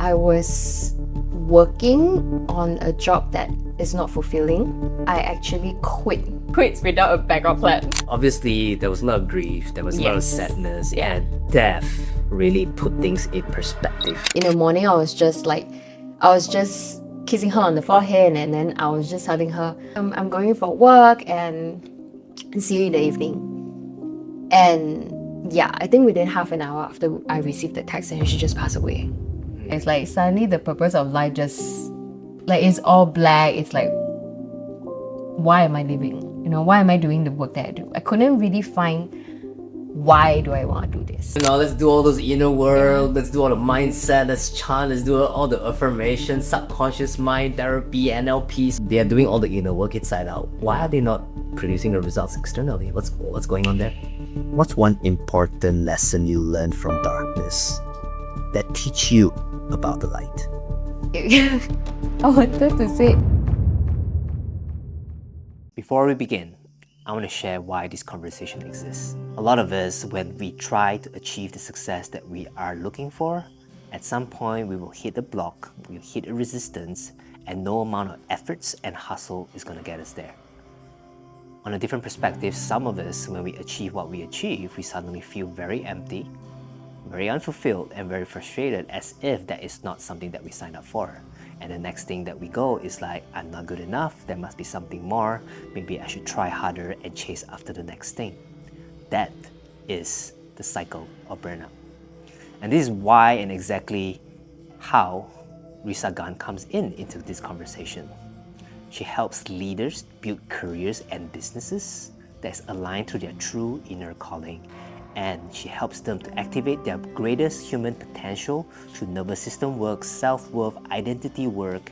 I was working on a job that is not fulfilling, I actually quit without a backup plan. Obviously, there was a lot of grief, there was a lot of sadness, Yeah. and death really put things in perspective. In the morning, I was just kissing her on the forehead, and then I was just telling her, I'm going for work and see you in the evening. And yeah, I think within half an hour after I received the text, and she just passed away. It's like suddenly the purpose of life just, like, it's all black. It's like, why am I living? You know, why am I doing the work that I do? I couldn't really find why do I want to do this. You know, let's do all those inner world, let's do all the mindset, let's chant, let's do all the affirmations, subconscious mind therapy, NLPs. They are doing all the inner work inside out. Why are they not producing the results externally? What's going on there? What's one important lesson you learned from darkness that teach you about the light? I wanted to say, Before we begin, I want to share why this conversation exists. A lot of us, when we try to achieve the success that we are looking for, at some point we will hit a block, we'll hit a resistance, and no amount of efforts and hustle is going to get us there. On a different perspective, some of us, when we achieve what we achieve, we suddenly feel very empty, very unfulfilled, and very frustrated, as if that is not something that we signed up for. And the next thing that we go is like, I'm not good enough, there must be something more, maybe I should try harder and chase after the next thing. That is the cycle of burnout. And this is why and exactly how Risah Gan comes into this conversation. She helps leaders build careers and businesses that is aligned to their true inner calling. And she helps them to activate their greatest human potential through nervous system work, self-worth, identity work,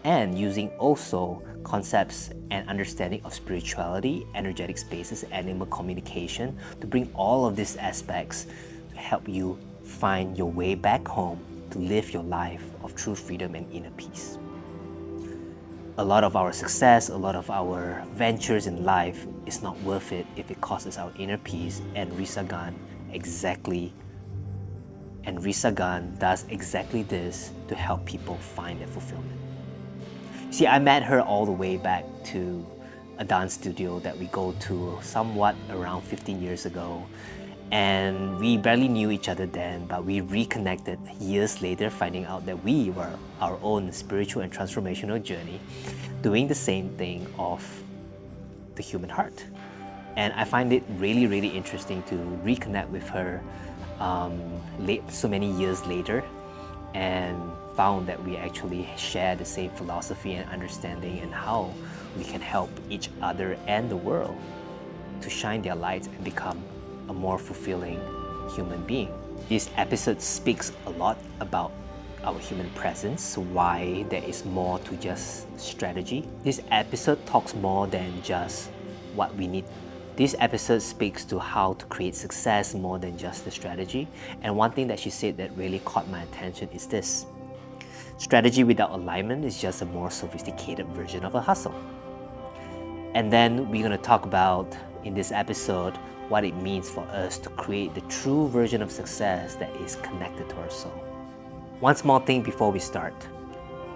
and using also concepts and understanding of spirituality, energetic spaces, animal communication to bring all of these aspects to help you find your way back home to live your life of true freedom and inner peace. A lot of our success, a lot of our ventures in life is not worth it if it costs our inner peace, and Risah Gan does exactly this to help people find their fulfillment. See, I met her all the way back to a dance studio that we go to somewhat around 15 years ago. And we barely knew each other then, but we reconnected years later, finding out that we were our own spiritual and transformational journey, doing the same thing of the human heart. And I find it really, really interesting to reconnect with her so many years later, and found that we actually share the same philosophy and understanding, and how we can help each other and the world to shine their lights and become a more fulfilling human being. This episode speaks a lot about our human presence, why there is more to just strategy. This episode talks more than just what we need. This episode speaks to how to create success more than just the strategy. And one thing that she said that really caught my attention is this: strategy without alignment is just a more sophisticated version of a hustle. And then we're gonna talk about, in this episode, what it means for us to create the true version of success that is connected to our soul. One small thing before we start.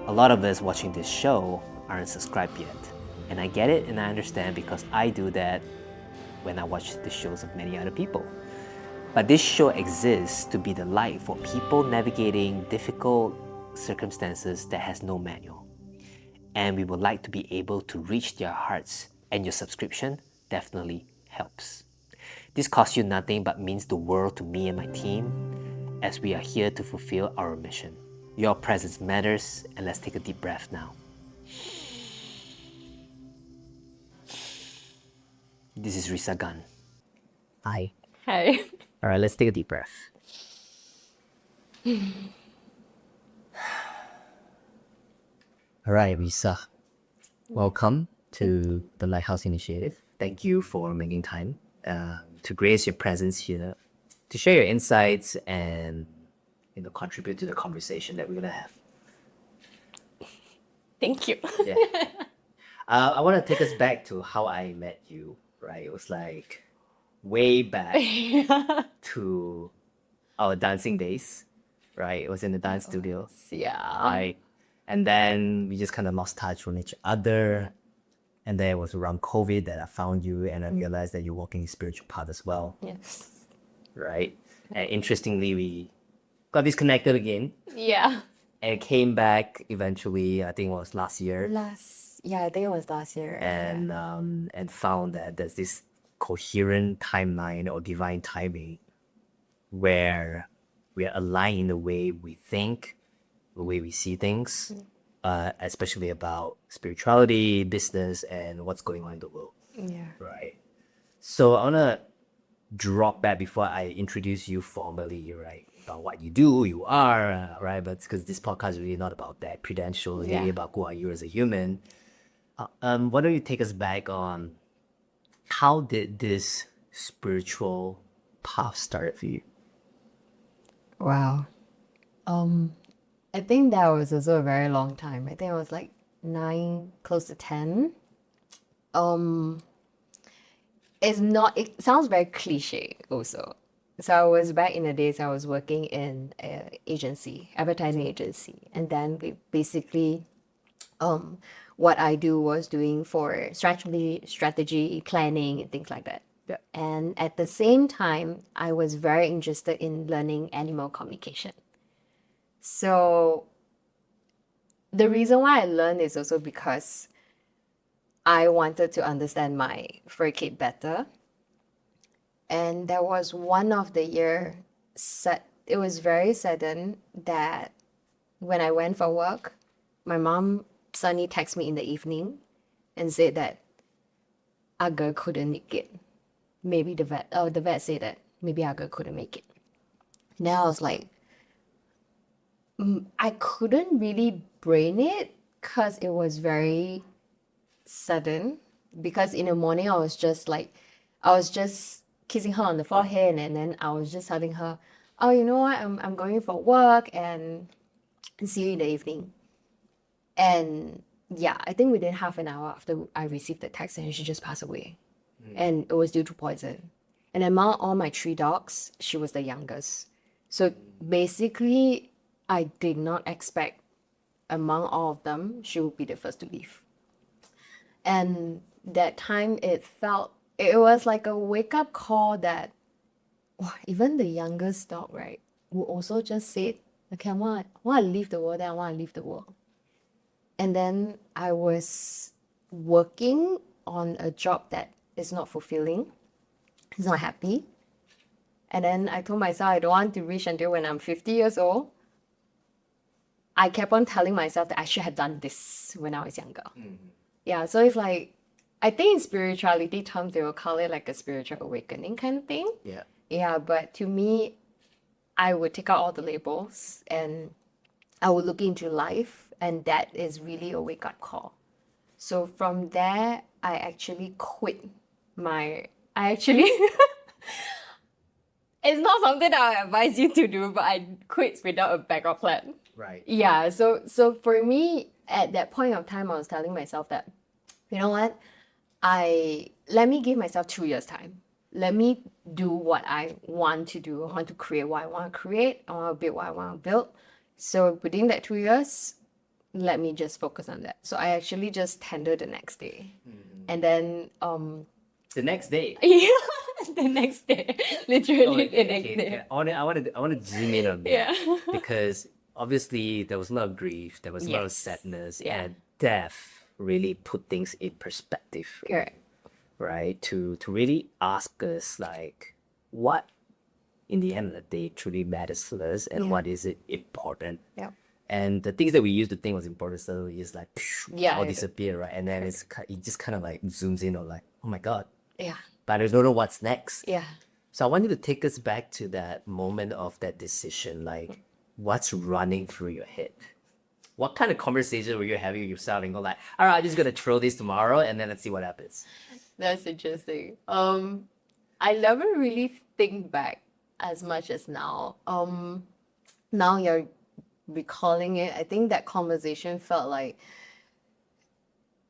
A lot of us watching this show aren't subscribed yet. And I get it and I understand, because I do that when I watch the shows of many other people. But this show exists to be the light for people navigating difficult circumstances that has no manual. And we would like to be able to reach their hearts, and your subscription definitely helps. This costs you nothing but means the world to me and my team, as we are here to fulfill our mission. Your presence matters, and let's take a deep breath now. This is Risah Gan. Hi. hi. All right, let's take a deep breath. All right, Risah. Welcome to the Lighthouse Initiative. Thank you for making time to grace your presence here, to share your insights and contribute to the conversation that we're gonna have. Thank you. Yeah. I want to take us back to how I met you. Right, it was like way back to our dancing days, right? It was in the dance studio, Yeah. right? And then we just kind of lost touch from each other. And then it was around COVID that I found you, and I realized that you're walking the spiritual path as well, Yes. right? And interestingly, we got disconnected again, Yeah. and it came back eventually. I think it was last year, I think it was last year. and found that there's this coherent timeline or divine timing where we are aligned in the way we think, the way we see things, especially about spirituality, business, and what's going on in the world, Yeah. right? So I wanna drop that before I introduce you formally, right? About what you do, you are, right? But because this podcast is really not about that prudential, it's really Yeah. about who are you as a human. Why don't you take us back on how did this spiritual path start for you? Wow. I think that was also a very long time. I think it was like 9, close to 10. It's not, it sounds very cliche also. So I was back in the days I was working in an agency, advertising agency. And then we basically, what I do was doing for strategy planning and things like that. Yeah. And at the same time, I was very interested in learning animal communication. So the reason why I learned is also because I wanted to understand my fur kit better. And there was one of the year it was very sudden that when I went for work, my mom suddenly texted me in the evening and said that our girl couldn't make it. Maybe the vet said that maybe our girl couldn't make it. Now I was like, I couldn't really brain it because it was very sudden. Because in the morning, I was just kissing her on the forehead, and then I was just telling her, oh, you know what, I'm going for work and see you in the evening. And yeah, I think within half an hour after I received the text, and she just passed away. And it was due to poison. And among all my 3 dogs, she was the youngest. So basically, I did not expect among all of them, she would be the first to leave. And that time it was like a wake up call that wow, even the youngest dog, right, will also just say, okay, I want to leave the world, then I want to leave the world. And then I was working on a job that is not fulfilling, it's not happy. And then I told myself I don't want to reach until when I'm 50 years old. I kept on telling myself that I should have done this when I was younger. Yeah, so it's like, I think in spirituality terms, they will call it like a spiritual awakening kind of thing. Yeah. Yeah, but to me, I would take out all the labels and I would look into life, and that is really a wake up call. So from there, I actually quit it's not something that I advise you to do, but I quit without a backup plan. Right. Yeah, so for me, at that point of time, I was telling myself that, you know what, let me give myself 2 years time. Let me do what I want to do. I want to create what I want to create. I want to build what I want to build. So within that 2 years, let me just focus on that. So I actually just tendered the next day. And then The next day. yeah, the next day. Literally the next day. Okay. I want to zoom in on that. Yeah. Because obviously there was a lot of grief, there was a lot of Yes. sadness, Yeah. and death really put things in perspective, Correct. right? To really ask us like what in the end of the day truly matters to us, and Yeah. what is it important. Yep. And the things that we used to think was important suddenly is like Yeah, all it- disappear, right? And then it just kind of like zooms in on like, oh my god, Yeah. but I don't know what's next. Yeah. So I want you to take us back to that moment of that decision. Like, what's running through your head? What kind of conversation were you having with yourself and go like, all right, I'm just gonna throw this tomorrow and then let's see what happens. That's interesting. I never really think back as much as now. Now you're recalling it. I think that conversation felt like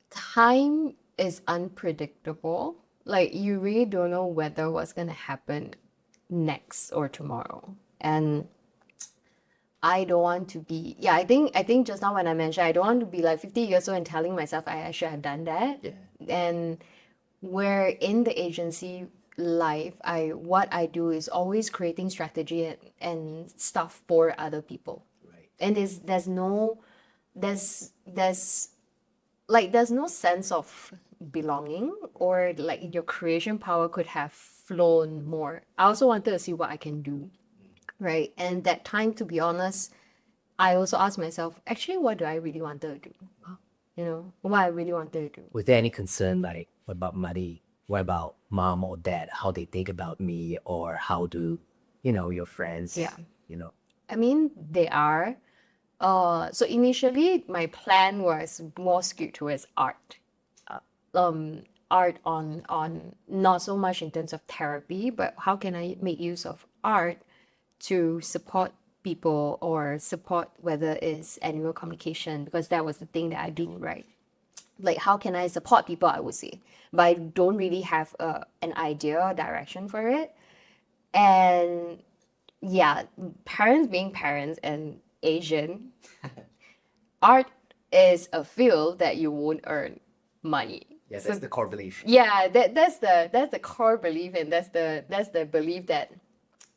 time is unpredictable. Like you really don't know whether what's gonna happen next or tomorrow. And I don't want to be, yeah, I think just now when I mentioned I don't want to be like 50 years old and telling myself I should have done that. Yeah. And where in the agency life, what I do is always creating strategy and stuff for other people. Right. And there's there's no sense of belonging, or like your creation power could have flown more. I also wanted to see what I can do, right? And that time, to be honest, I also asked myself, actually, what do I really want to do? You know, what I really wanted to do. Was there any concern like what about money? What about mom or dad? How they think about me, or how do your friends? Yeah. You know. I mean, they are. So initially, my plan was more skewed towards art. Art on not so much in terms of therapy, but how can I make use of art to support people or support whether it's animal communication, because that was the thing that I do, right? Like how can I support people, I would say, but I don't really have an idea or direction for it. And yeah, parents being parents and Asian, art is a field that you won't earn money. Yeah, So that's the core belief. yeah, that's the core belief, and that's the belief that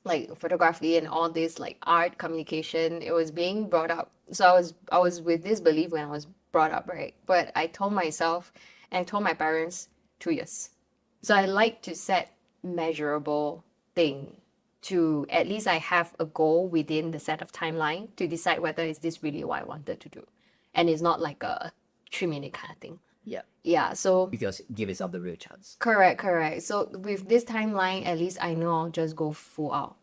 like photography and all this like art communication, it was being brought up. So I was with this belief when I was brought up, right? But I told myself and I told my parents 2 years. So I like to set measurable thing, to at least I have a goal within the set of timeline to decide whether is this really what I wanted to do, and it's not like a 3 minute kind of thing. Yeah. Yeah, so Because give yourself the real chance. correct. So with this timeline, at least I know I'll just go full out.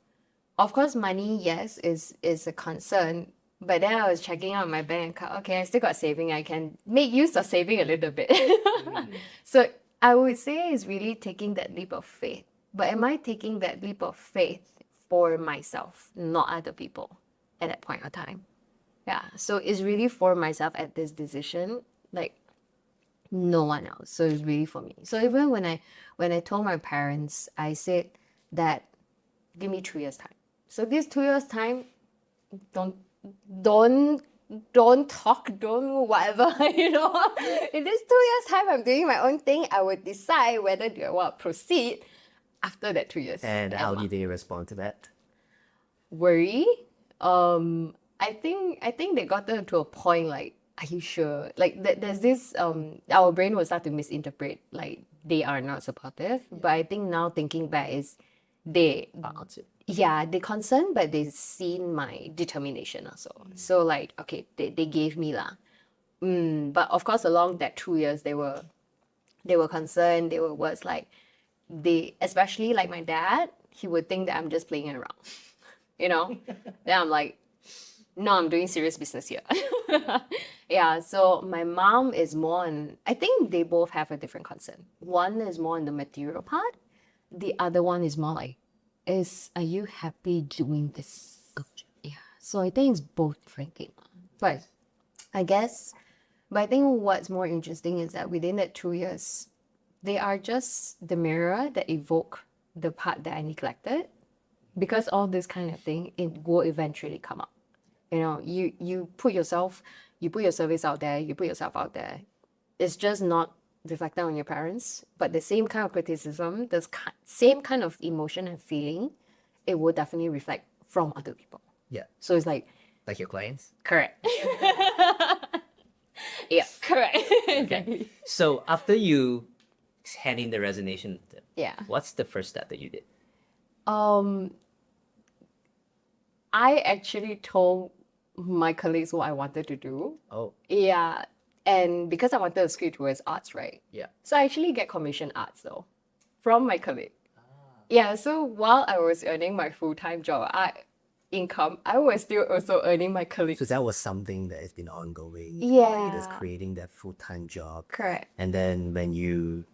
Of course, money, yes, is a concern. But then I was checking out my bank account. Okay, I still got saving. I can make use of saving a little bit. So I would say it's really taking that leap of faith. But am I taking that leap of faith for myself, not other people at that point of time? Yeah. So it's really for myself at this decision. Like no one else. So it's really for me. So even when I told my parents, I said that give me 2 years time. So this 2 years time, don't don't don't talk, don't whatever, you know. In this 2 years time, I'm doing my own thing. I would decide whether do I want to proceed after that 2 years. And how did they respond to that? Worry. I think they got them to a point like, are you sure? Like there's this our brain will start to misinterpret like they are not supportive. But I think now thinking back is they yeah, they concerned, but they seen my determination also. So like okay, they gave me lah. But of course along that 2 years they were concerned, they were words like they, especially like my dad, he would think that I'm just playing around. You know? Then I'm like, no, I'm doing serious business here. Yeah, so my mom is more on, I think they both have a different concern. One is more on the material part. The other one is more like, are you happy doing this? Yeah. So I think it's both different things. But I guess, but I think what's more interesting is that within that 2 years, they are just the mirror that evoke the part that I neglected. Because all this kind of thing, it will eventually come up. You know, you put your service out there, you put yourself out there. It's just not reflected on your parents, but the same kind of criticism, the same kind of emotion and feeling, it will definitely reflect from other people. Yeah. So it's like Like your clients? correct. Yeah, correct. Okay. So after you hand in the resignation, Yeah. what's the first step that you did? I actually told my colleagues what I wanted to do. Oh, Yeah. And because I wanted to skew towards arts, right? yeah. So I actually get commission arts though from my colleague. Yeah, so while I was earning my full-time job, I was still also earning my colleague. So that was something that has been ongoing. Yeah. Just creating that full-time job. Correct. And then when you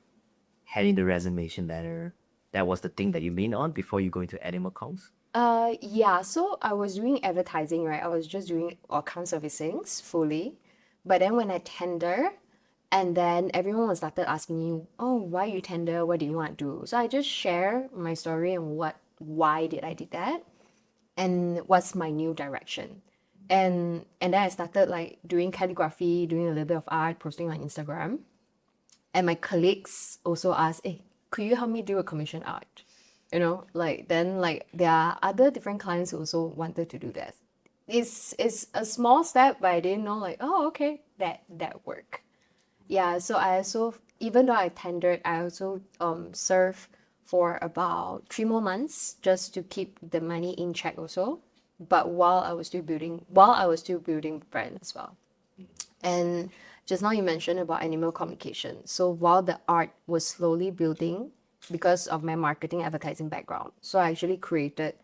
had in the resignation letter, that was the thing that you leaned on before you go into animal comms? Yeah, so I was doing advertising, right? I was just doing account servicing fully. But then when I tender, and then everyone was started asking me, oh, why you tender? What do you want to do? So I just share my story and why did I did that, and what's my new direction. And then I started like doing calligraphy, doing a little bit of art, posting on Instagram. And my colleagues also asked, hey, could you help me do a commission art? You know, like then like there are other different clients who also wanted to do that. It's a small step, but I didn't know like, oh, okay, that work. Yeah, so I also, even though I tendered, I also served for about 3 more months just to keep the money in check also. But while I was still building brand as well. And just now you mentioned about animal communication. So while the art was slowly building because of my marketing advertising background, so I actually created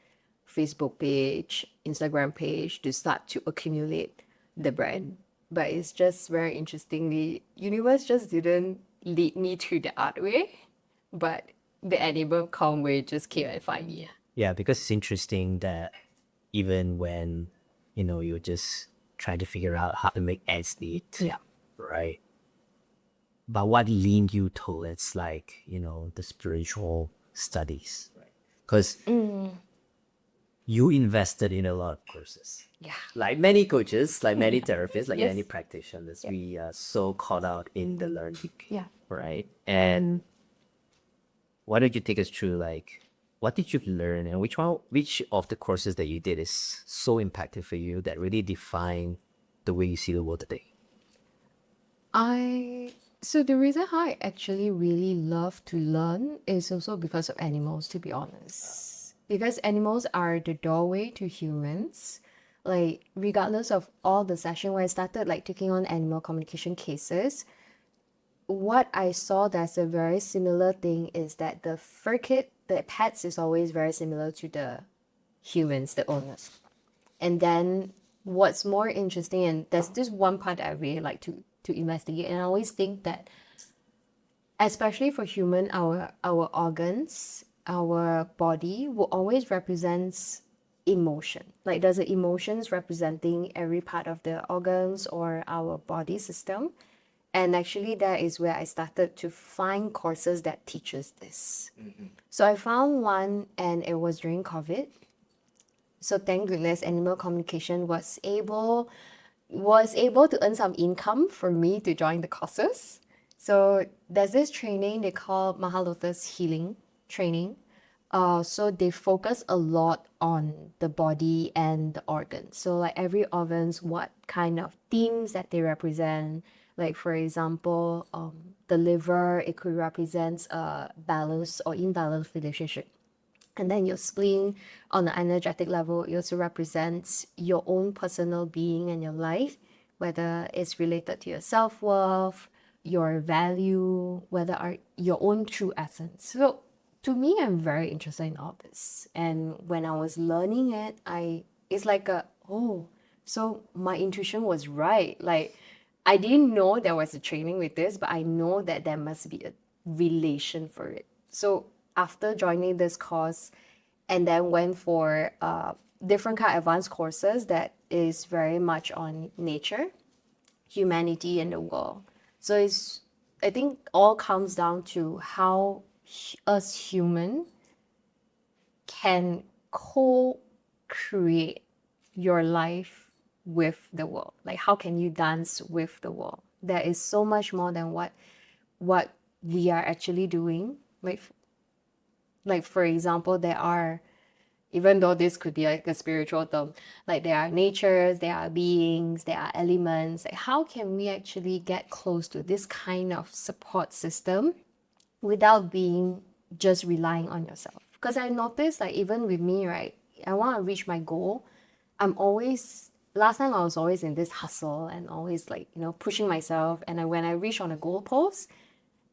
Facebook page, Instagram page to start to accumulate the brand. But it's just very interesting. The universe just didn't lead me to the art way, but the animal com way just came and find me. Yeah, because it's interesting that even when, you're just trying to figure out how to make ends meet, Yeah. right? But what leaned you towards like, the spiritual studies, right? Because you invested in a lot of courses. Yeah. Like many coaches, like many therapists, like Yes. many practitioners, we are so caught out in the learning, Yeah. right? And why don't you take us through like what did you learn and which of the courses that you did is so impactful for you that really define the way you see the world today? So the reason how I actually really love to learn is also because of animals, to be honest. Because animals are the doorway to humans. Like regardless of all the session when I started like taking on animal communication cases, what I saw that's a very similar thing is that the fur kit, the pets is always very similar to the humans, the owners. And then what's more interesting, and there's this one part that I really like to investigate, and I always think that especially for human, our organs, our body will always represents emotion. Like there's the emotions representing every part of the organs or our body system. And actually that is where I started to find courses that teaches this. So I found one and it was during COVID. So thank goodness animal communication was able to earn some income for me to join the courses. So there's this training they call Mahalotus healing training. So they focus a lot on the body and the organs. So like every organs, what kind of themes that they represent. Like for example, the liver, it could represent a balanced or imbalanced relationship. And then your spleen on the energetic level, it also represents your own personal being and your life, whether it's related to your self-worth, your value, whether are your own true essence. So to me, I'm very interested in all this. And when I was learning it, it's like so my intuition was right. Like I didn't know there was a training with this, but I know that there must be a relation for it. So after joining this course and then went for different kind of advanced courses that is very much on nature, humanity and the world. So it's I think all comes down to how us human can co-create your life with the world. Like how can you dance with the world? There is so much more than what we are actually doing. Like for example, there are, even though this could be like a spiritual term, like there are natures, there are beings, there are elements. Like how can we actually get close to this kind of support system without being just relying on yourself? Because I noticed like even with me, right, I want to reach my goal. Last time I was always in this hustle and always like, pushing myself. And when I reach on a goal post,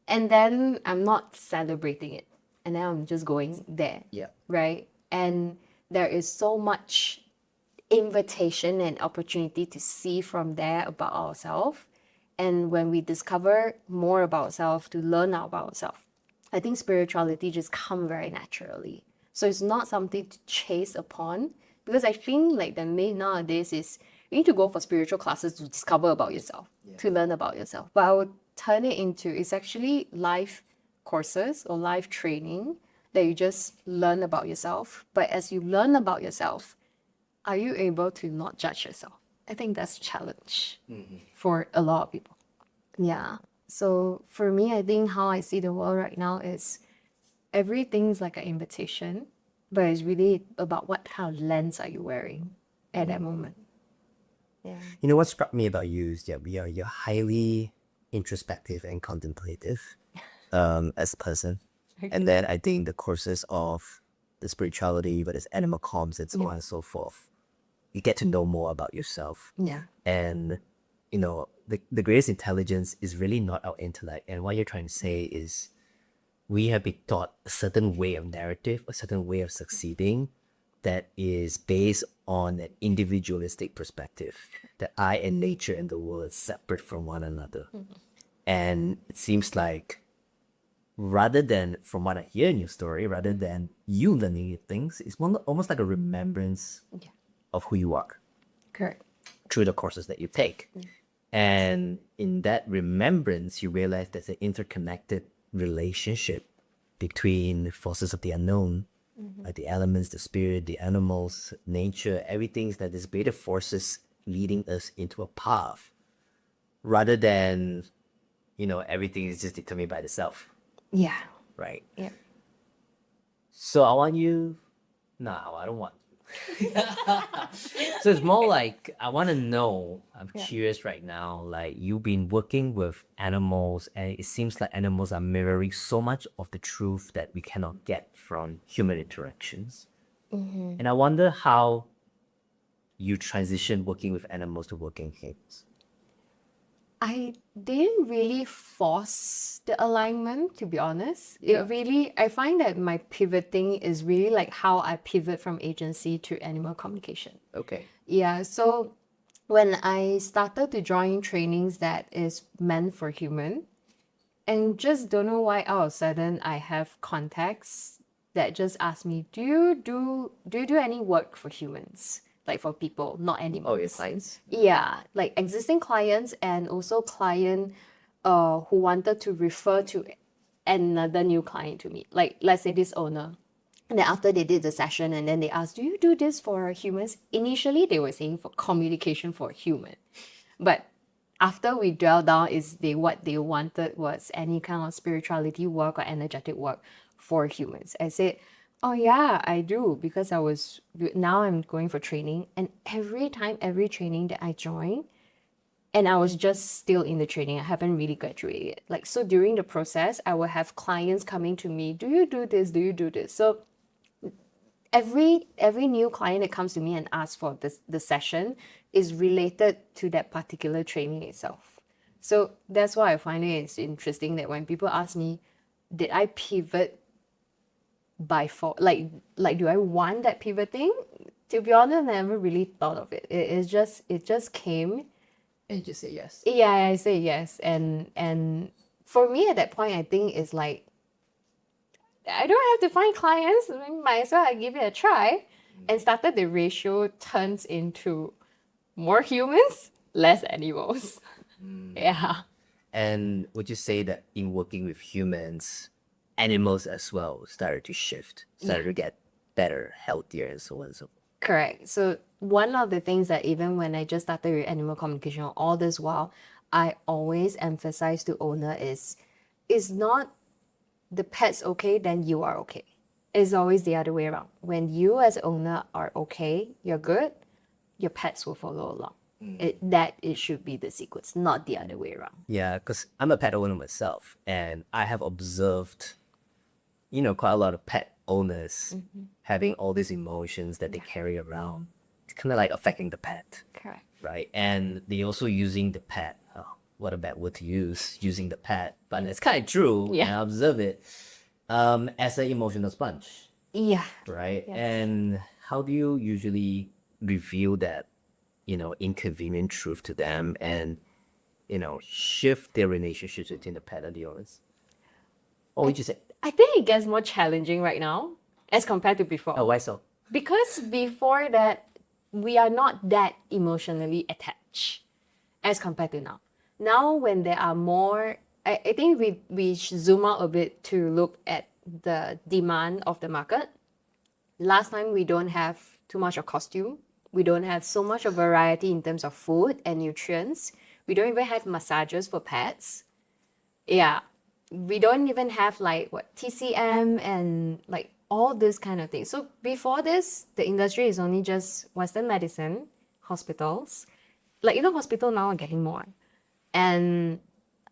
and then I'm not celebrating it. And then I'm just going there. Yeah. Right? And there is so much invitation and opportunity to see from there about ourselves. And when we discover more about ourselves, to learn about ourselves, I think spirituality just come very naturally. So it's not something to chase upon, because I think like the main nowadays is you need to go for spiritual classes to discover about yourself, to learn about yourself. But I would turn it into, it's actually life courses or life training that you just learn about yourself. But as you learn about yourself, are you able to not judge yourself? I think that's a challenge for a lot of people. Yeah. So for me, I think how I see the world right now is everything's like an invitation, but it's really about what kind of lens are you wearing at that moment. Yeah. You know what struck me about you is that you're highly introspective and contemplative as a person. And then I think the courses of the spirituality, but it's animal comms and so on and so forth, you get to know more about yourself. Yeah. And you know, the greatest intelligence is really not our intellect. And what you're trying to say is we have been taught a certain way of narrative, a certain way of succeeding that is based on an individualistic perspective, that I and nature and the world is separate from one another. And it seems like rather than, from what I hear in your story, rather than you learning new things, it's more almost like a remembrance Yeah. of who you are Correct. through the courses that you take. And in that remembrance, you realize there's an interconnected relationship between forces of the unknown, like the elements, the spirit, the animals, nature, everything that is greater forces leading us into a path rather than, you know, everything is just determined by the self, Yeah. right? Yeah. So I want you, no, I don't want. So it's more like I want to know, I'm curious right now, like you've been working with animals and it seems like animals are mirroring so much of the truth that we cannot get from human interactions. And I wonder how you transition working with animals to working with humans. I didn't really force the alignment, to be honest. I find that my pivoting is really like how I pivot from agency to animal communication. Okay. Yeah, so when I started to join trainings that is meant for human, and just don't know why all of a sudden I have contacts that just ask me, do you do any work for humans? Like for people, not animals. Oh, your clients? Yeah, like existing clients and also client who wanted to refer to another new client to me. Like let's say this owner. And then after they did the session and then they asked, do you do this for humans? Initially they were saying for communication for human. But after we dwell down what they wanted was any kind of spirituality work or energetic work for humans. I said, oh yeah, I do, because now I'm going for training, and every training that I join, and I was just still in the training, I haven't really graduated yet. Like, so during the process, I will have clients coming to me, do you do this? Do you do this? So every new client that comes to me and asks for the session is related to that particular training itself. So that's why I find it's interesting that when people ask me, did I pivot by like do I want that pivoting? To be honest, I never really thought of it. It just came. And you just say yes. Yeah, I say yes. And for me at that point, I think it's like I don't have to find clients. I mean, might as well I give it a try. And started the ratio turns into more humans, less animals. Yeah. And would you say that in working with humans, animals as well started to shift, started to get better, healthier, and so on and so forth? Correct. So one of the things that even when I just started with animal communication, all this while, I always emphasize to owner is not the pet's okay, then you are okay. It's always the other way around. When you as owner are okay, you're good, your pets will follow along. It should be the sequence, not the other way around. Yeah, because I'm a pet owner myself, and I have observed, you know, quite a lot of pet owners having all these emotions that they carry around. It's kind of like affecting the pet, Correct. right? And they also using the pet. Oh, what a bad word to use, using the pet, but it's kind of true. Yeah. And I observe it as an emotional sponge, Yeah. right? Yes. And how do you usually reveal that, you know, inconvenient truth to them and, you know, shift their relationships between the pet and the owners? Or would you say, I think it gets more challenging right now as compared to before. oh, why so? Because before that, we are not that emotionally attached as compared to now. Now, when there are more, I think we should zoom out a bit to look at the demand of the market. Last time, we don't have too much of costume. We don't have so much of variety in terms of food and nutrients. We don't even have massages for pets. Yeah. We don't even have like what TCM and like all this kind of things. So before this, the industry is only just Western medicine, hospitals. Like even hospital now are getting more. And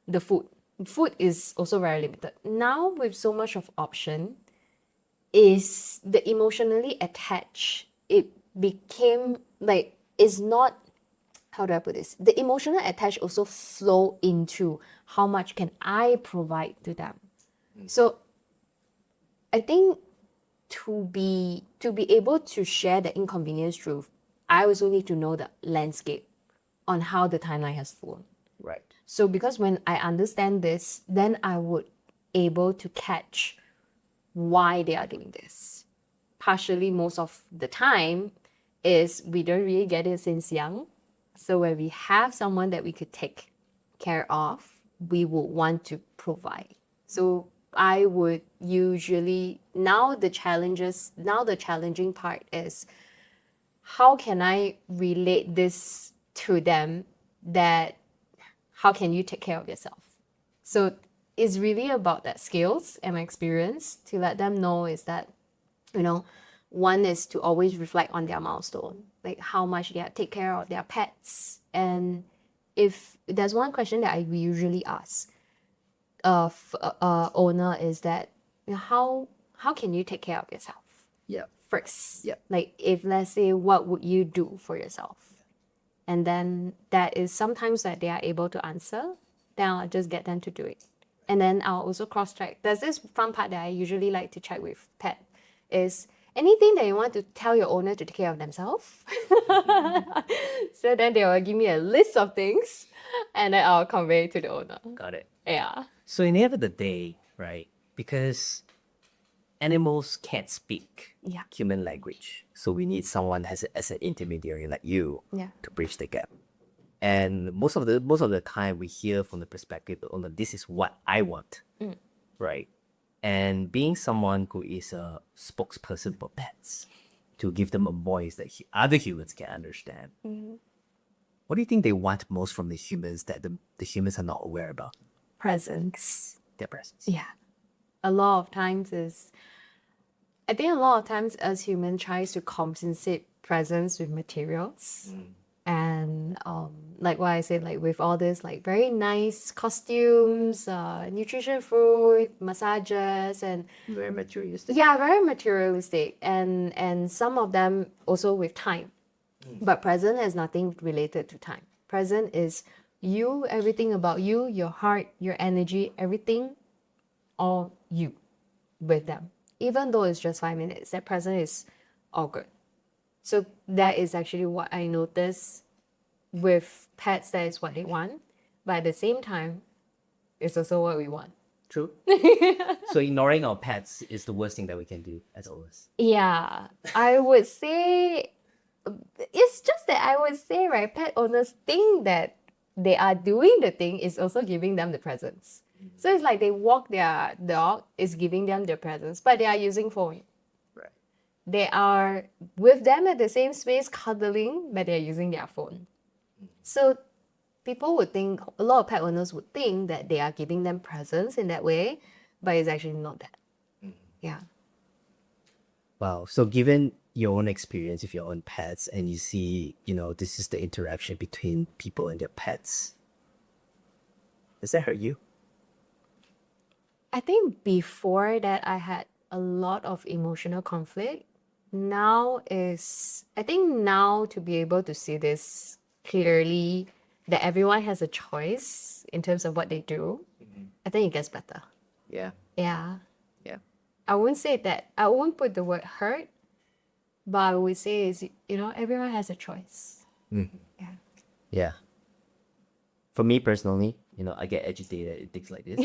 the food. Food is also very limited. Now with so much of option, is the emotionally attached. It became like it's not, how do I put this? The emotional attach also flow into how much can I provide to them. So I think to be able to share the inconvenience truth, I also need to know the landscape on how the timeline has flown. Right. So because when I understand this, then I would able to catch why they are doing this. Partially, most of the time, is we don't really get it since young. So when we have someone that we could take care of, we would want to provide. So I would usually now the challenging part is how can I relate this to them that how can you take care of yourself? So it's really about that skills and my experience to let them know is that, one is to always reflect on their milestone, like how much they take care of their pets. And if there's one question that I usually ask of owner is that, how can you take care of yourself Yeah. first? Yeah. Like if let's say, what would you do for yourself? And then that is sometimes that they are able to answer, then I'll just get them to do it. And then I'll also cross check. There's this fun part that I usually like to check with pet is anything that you want to tell your owner to take care of themselves. So then they will give me a list of things and then I'll convey it to the owner. Got it. Yeah. So in the end of the day, right? Because animals can't speak Yeah. human language, so we need someone as an intermediary like you Yeah. to bridge the gap. And most of the time, we hear from the perspective of, oh, this is what I want, right? And being someone who is a spokesperson for pets to give them a voice that other humans can understand. What do you think they want most from the humans that the humans are not aware about? Presence. Their presence. Yeah. A lot of times I think a lot of times us humans tries to compensate presence with materials. And like what I said, like with all this like very nice costumes, nutrition food, massages, and Very materialistic. yeah, very materialistic. And some of them also with time. But present has nothing related to time. Present is you, everything about you, your heart, your energy, everything, all you with them. Even though it's just 5 minutes, that present is all good. So that is actually what I notice with pets, that is what they want. But at the same time, it's also what we want. True. So ignoring our pets is the worst thing that we can do as owners. Yeah, I would say it's just that I would say, right, pet owners think that they are doing the thing is also giving them the presents. So it's like they walk their dog, is giving them the presents, but they are using phone. Right. They are with them at the same space cuddling, but they're using their phone. So people would think, a lot of pet owners would think that they are giving them presents in that way, but it's actually not that. Yeah. Wow. So given your own experience with your own pets and you see, this is the interaction between people and their pets, does that hurt you? I think before that I had a lot of emotional conflict. I think now to be able to see this clearly, that everyone has a choice in terms of what they do, I think it gets better. Yeah. Yeah. Yeah. I won't put the word hurt, but I would say is, everyone has a choice. Yeah. Yeah. For me personally, I get agitated at things like this.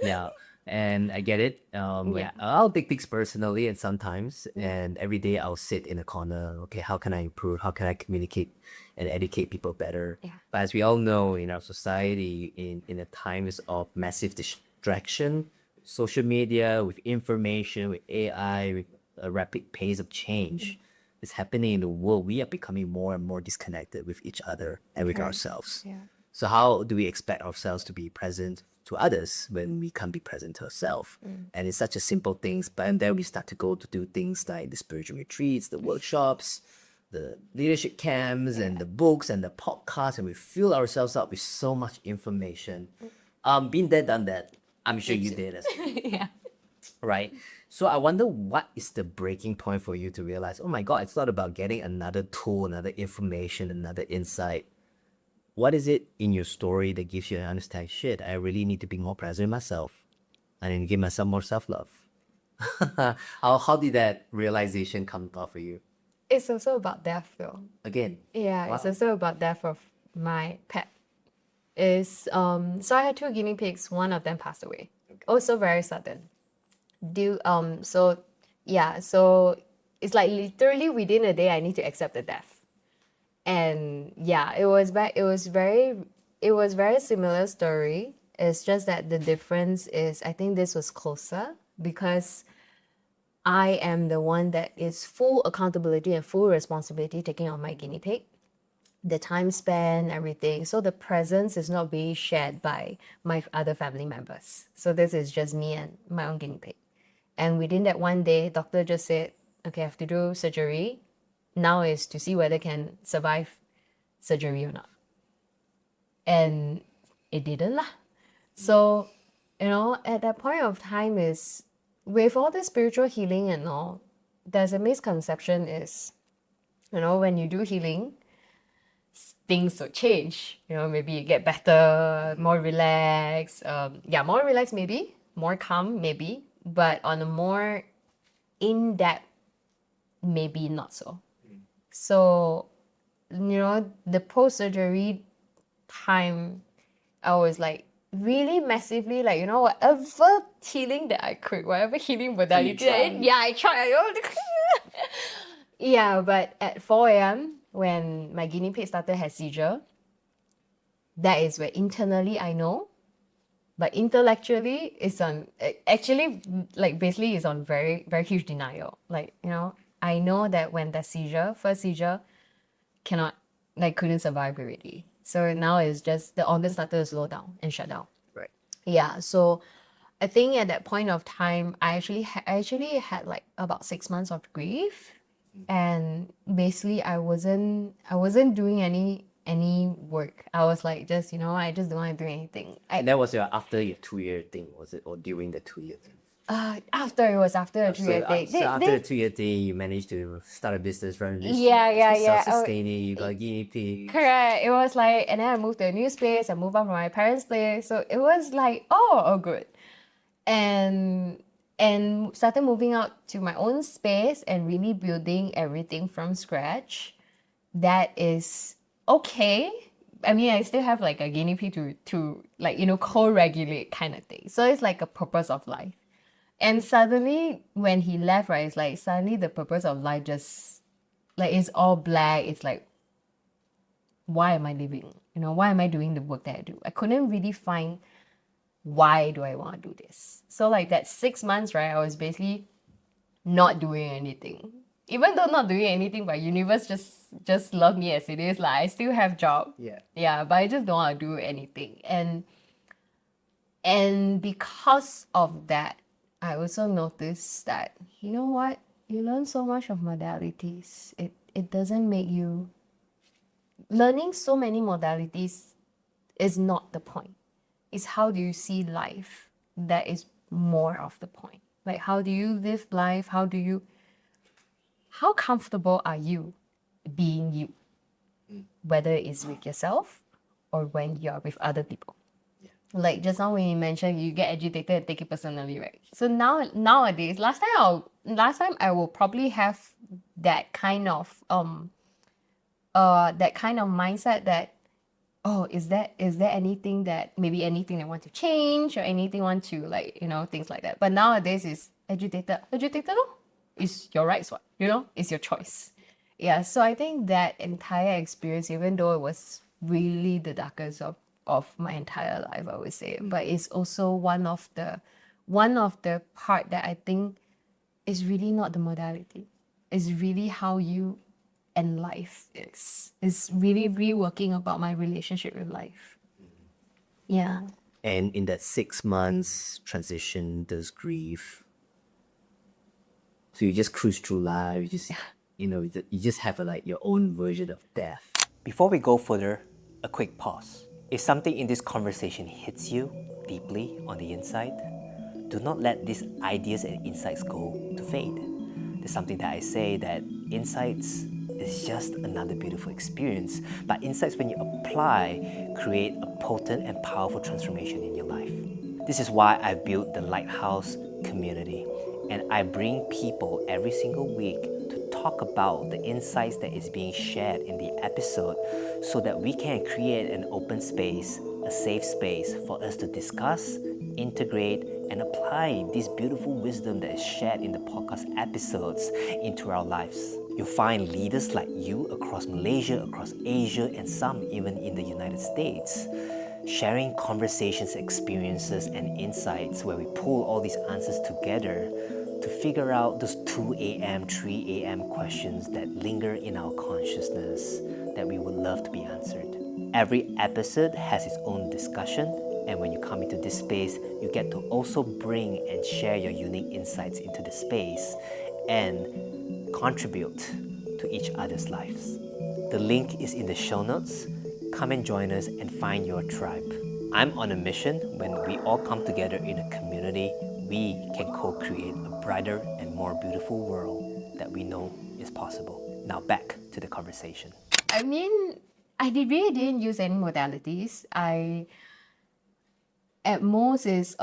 Yeah. And I get it. Yeah. I'll take things personally, and sometimes, and every day I'll sit in a corner. Okay, how can I improve? How can I communicate and educate people better? Yeah. But as we all know, in our society, in the times of massive distraction, social media, with information, with AI, with a rapid pace of change, is happening in the world, we are becoming more and more disconnected with each other and with ourselves. Yeah. So how do we expect ourselves to be present to others when we can't be present to ourselves? And it's such a simple things, but then we start to go to do things like the spiritual retreats, the workshops, the leadership camps, and the books and the podcasts, and we fill ourselves up with so much information. Been there, done that. I'm sure you did as well. Yeah. Right? So I wonder what is the breaking point for you to realize, oh my God, it's not about getting another tool, another information, another insight. What is it in your story that gives you an understanding, shit, I really need to be more present in myself. I need to give myself more self-love. How did that realization come about for you? It's also about death, though. Again. Yeah, it's Wow. also about death of my pet. So I had two guinea pigs. One of them passed away. Also very sudden. So it's like literally within a day I need to accept the death. And yeah, it was very similar story. It's just that the difference is I think this was closer because I am the one that is full accountability and full responsibility taking on my guinea pig, the time span, everything. So the presence is not being shared by my other family members. So this is just me and my own guinea pig. And within that one day, doctor just said, okay, I have to do surgery. Now is to see whether can survive surgery or not. And it didn't lah. So, at that point of time is with all the spiritual healing and all, there's a misconception is, when you do healing, things will change. Maybe you get better, more relaxed. More relaxed maybe, more calm maybe, but on a more in-depth, maybe not so. So, the post-surgery time, I was like really massively like, whatever healing that I could, whatever healing modality, I tried. Yeah, but at 4 a.m. when my guinea pig started had seizure, that is where internally I know, but intellectually it's on actually like basically it's on very very huge denial. Like I know that when the first seizure, couldn't survive already. So now it's just the organs started to slow down and shut down. Right. Yeah, so I think at that point of time, I actually had like about 6 months of grief, and basically I wasn't doing any work. I was like just I just don't want to do anything. And that was after your 2-year thing, was it? Or during the 2 year thing? After it was after a 2 year thing. So after the 2 year thing, you managed to start a business, run a business. Yeah. Self-sustaining, you got a guinea pig. Correct. It was like, and then I moved to a new space. I moved out from my parents' place, so it was like, oh, good, and started moving out to my own space and really building everything from scratch. That is okay. I mean, I still have like a guinea pig to like co-regulate kind of thing. So it's like a purpose of life. And suddenly when he left, right, it's like suddenly the purpose of life just like it's all black. It's like, why am I living? Why am I doing the work that I do? I couldn't really find why do I want to do this. So like that 6 months, right, I was basically not doing anything. Even though not doing anything, but universe just love me as it is. Like I still have job. Yeah, but I just don't want to do anything. And because of that, I also noticed that, you know what? You learn so much of modalities. It doesn't make you... Learning so many modalities is not the point. It's how do you see life that is more of the point. Like how do you live life? How comfortable are you being you? Whether it's with yourself or when you're with other people. Like just now when you mentioned you get agitated and take it personally, right? So nowadays, last time I will probably have that kind of mindset that, oh, is there anything that maybe anything I want to change or anything want to like things like that. But nowadays is agitated no? It's your rights, what it's your choice. Yeah, so I think that entire experience, even though it was really the darkest of my entire life, I would say, but it's also one of the part that I think is really not the modality. is really how you and life is. It's really reworking about my relationship with life. Yeah. And in that 6 months transition, there's grief. So you just cruise through life. You just, you just have your own version of death. Before we go further, a quick pause. If something in this conversation hits you deeply on the inside, do not let these ideas and insights go to fade. There's something that I say that insights is just another beautiful experience, but insights, when you apply, create a potent and powerful transformation in your life. This is why I've built the Lighthouse community, and I bring people every single week to talk about the insights that is being shared in the episode so that we can create an open space, a safe space for us to discuss, integrate, and apply this beautiful wisdom that is shared in the podcast episodes into our lives. You'll find leaders like you across Malaysia, across Asia, and some even in the United States, sharing conversations, experiences, and insights where we pull all these answers together to figure out those 2 a.m., 3 a.m. questions that linger in our consciousness that we would love to be answered. Every episode has its own discussion, and when you come into this space, you get to also bring and share your unique insights into the space and contribute to each other's lives. The link is in the show notes. Come and join us and find your tribe. I'm on a mission. When we all come together in a community, we can co-create a brighter and more beautiful world that we know is possible. Now back to the conversation. I mean, really didn't use any modalities. At most is,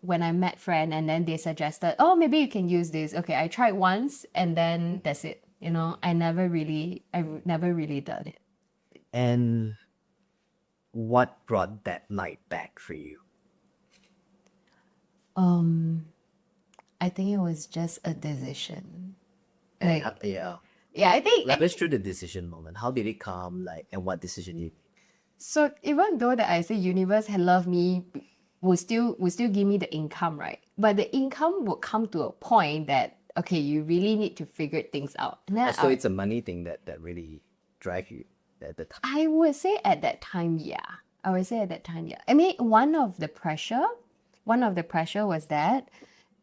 when I met friend and then they suggested, maybe you can use this. Okay, I tried once and then that's it. I never really done it. And what brought that night back for you? I think it was just a decision. Like, Yeah. yeah, I think Let's through the decision moment. How did it come? And what decision you? so. Even though that I say universe had loved me, will still give me the income, right? But the income will come to a point that, okay, you really need to figure things out. And then So it's a money thing that really drive you at the time. I would say at that time, yeah. I would say at that time, yeah. I mean, one of the pressure was that,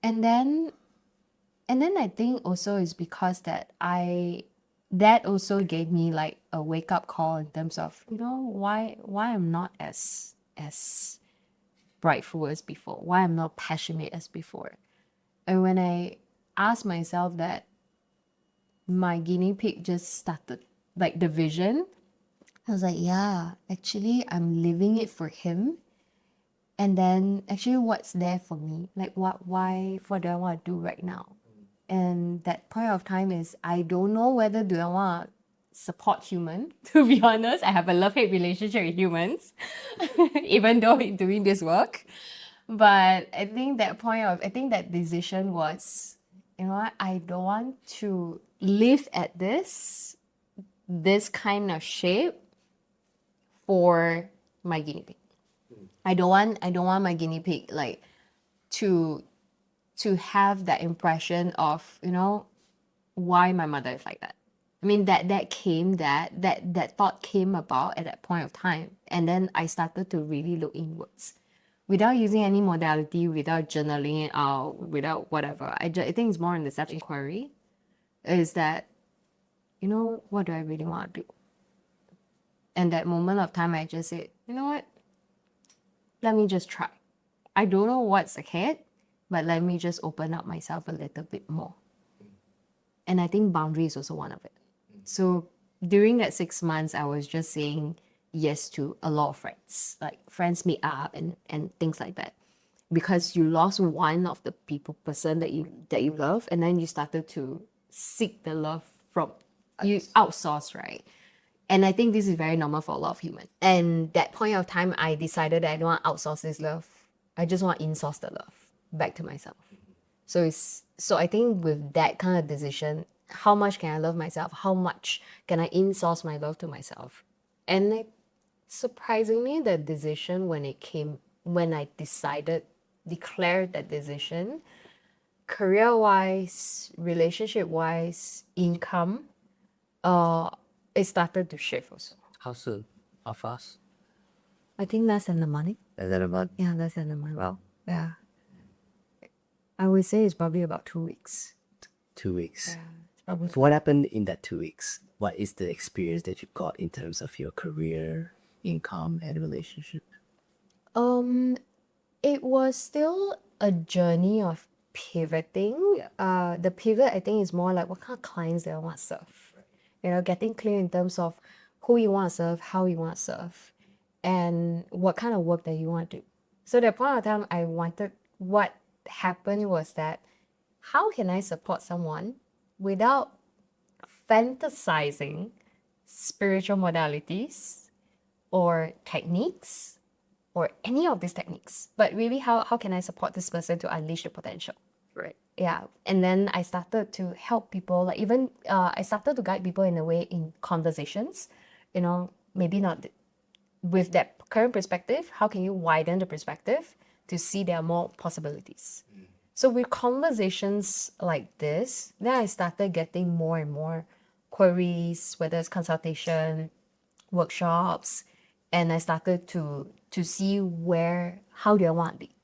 and then I think also is because that also gave me like a wake up call in terms of why I'm not as brightful as before, why I'm not passionate as before. And when I asked myself that, my guinea pig just started, like the vision, I was like, yeah, actually I'm living it for him. And then actually what's there for me? Like what do I want to do right now? And that point of time is, I don't know whether do I want to support human. To be honest, I have a love-hate relationship with humans, even though I'm doing this work. But I think that decision was, what, I don't want to live at this kind of shape for my guinea pig. I don't want my guinea pig like to have that impression of, why my mother is like that. I mean, that thought came about at that point of time. And then I started to really look inwards without using any modality, without journaling it out, without whatever. I think it's more in the self-inquiry, is that, what do I really want to do? And that moment of time, I just said, you know what? Let me just try. I don't know what's ahead, but let me just open up myself a little bit more. And I think boundary is also one of it. So during that 6 months, I was just saying yes to a lot of friends, like friends meet up and things like that. Because you lost one of the person that you love, and then you started to seek the love from, you outsource, right? And I think this is very normal for a lot of humans. And that point of time, I decided that I don't want to outsource this love. I just want to insource the love back to myself. So I think with that kind of decision, how much can I love myself? How much can I insource my love to myself? And surprisingly, the decision when I declared that decision, career-wise, relationship-wise, income, it started to shift also. How soon? How fast? I think less than a month. And then about Yeah, less than a month. well, Yeah. I would say it's probably about 2 weeks. 2 weeks. Yeah, it's probably. So what happened in that 2 weeks? What is the experience that you got in terms of your career, income, and relationship? It was still a journey of pivoting. The pivot, I think, is more like what kind of clients that I want to serve. You know, getting clear in terms of who you want to serve, how you want to serve, and what kind of work that you want to do. So at that point of time, what happened was that how can I support someone without fantasizing spiritual modalities or techniques or any of these techniques, but really how can I support this person to unleash the potential? Right. Yeah. And then I started to help people, like even I started to guide people in a way in conversations, you know, maybe not with that current perspective, how can you widen the perspective to see there are more possibilities? So with conversations like this, then I started getting more and more queries, whether it's consultation, workshops, and I started to see how do I want to be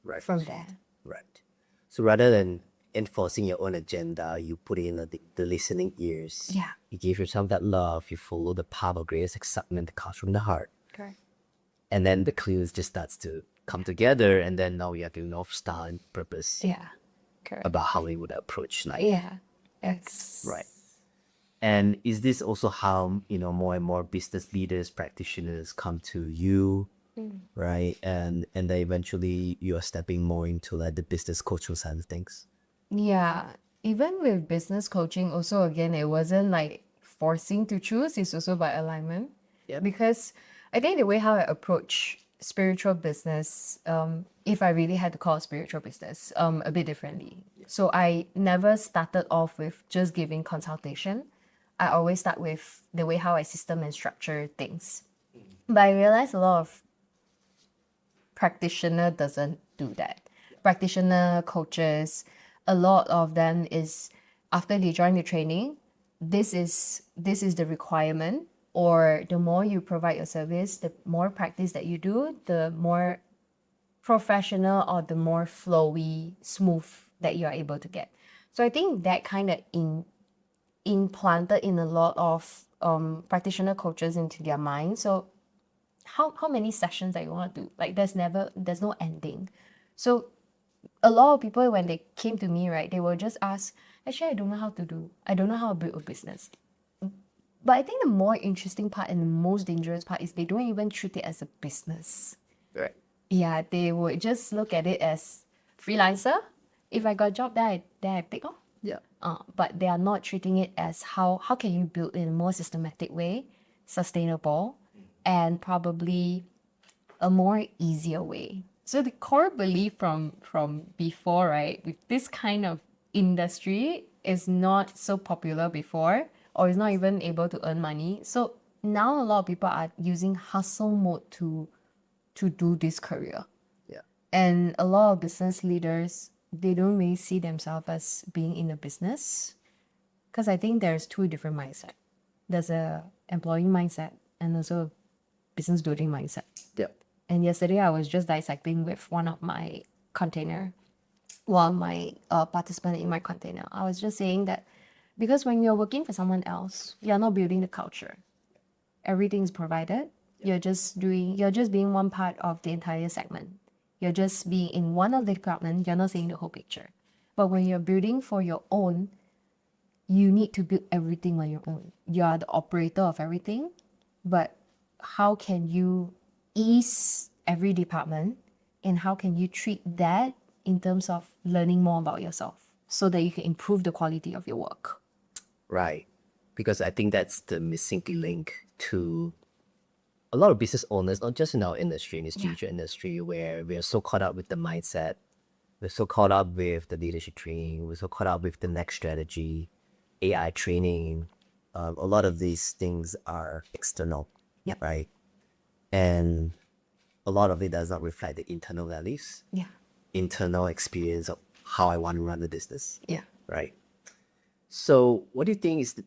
Right. from there. Right. So rather than enforcing your own agenda, you put in the listening ears. Yeah. You give yourself that love. You follow the path of greatest excitement that comes from the heart. Correct. And then the clues just starts to come together. And then now we have the North Star and purpose Yeah. Correct. about how we would approach life. Yeah. It's Right. And is this also how, more and more business leaders, practitioners come to you, right? And then eventually you are stepping more into like the business coaching side of things. Yeah, even with business coaching, also again, it wasn't like forcing to choose, it's also by alignment. Yeah. Because I think the way how I approach spiritual business, if I really had to call it spiritual business, a bit differently. So I never started off with just giving consultation. I always start with the way how I system and structure things. But I realized a lot of practitioner doesn't do that. Practitioner coaches, a lot of them is after they join the training, this is the requirement, or the more you provide your service, the more practice that you do, the more professional or the more flowy, smooth that you are able to get. So I think that kind of implanted in a lot of practitioner coaches into their mind. So how many sessions that you want to do? Like there's no ending. So a lot of people when they came to me, right, they will just ask, actually I don't know how to build a business. But I think the more interesting part and the most dangerous part is they don't even treat it as a business. Right. Yeah, they would just look at it as freelancer. If I got a job, then I pick off. Yeah. But they are not treating it as how can you build in a more systematic way, sustainable, and probably a more easier way. So the core belief from before, right, with this kind of industry is not so popular before, or is not even able to earn money. So now a lot of people are using hustle mode to do this career. Yeah. And a lot of business leaders, they don't really see themselves as being in a business, because I think there's two different mindset. There's a employee mindset and also a business building mindset. Yeah. And yesterday I was just dissecting with one of my participant in my container. I was just saying that because when you're working for someone else, you're not building the culture. Everything is provided. You're just being one part of the entire segment. You're just being in one of the department. You're not seeing the whole picture. But when you're building for your own, you need to build everything on your own. You are the operator of everything, but how can you ease every department, and how can you treat that in terms of learning more about yourself so that you can improve the quality of your work? Right. Because I think that's the missing link to a lot of business owners, not just in our industry, in this digital industry, where we are so caught up with the mindset, we're so caught up with the leadership training, we're so caught up with the next strategy, AI training. A lot of these things are external, right? And a lot of it does not reflect the internal values, Yeah. internal experience of how I want to run the business. Yeah. Right. So, what do you think is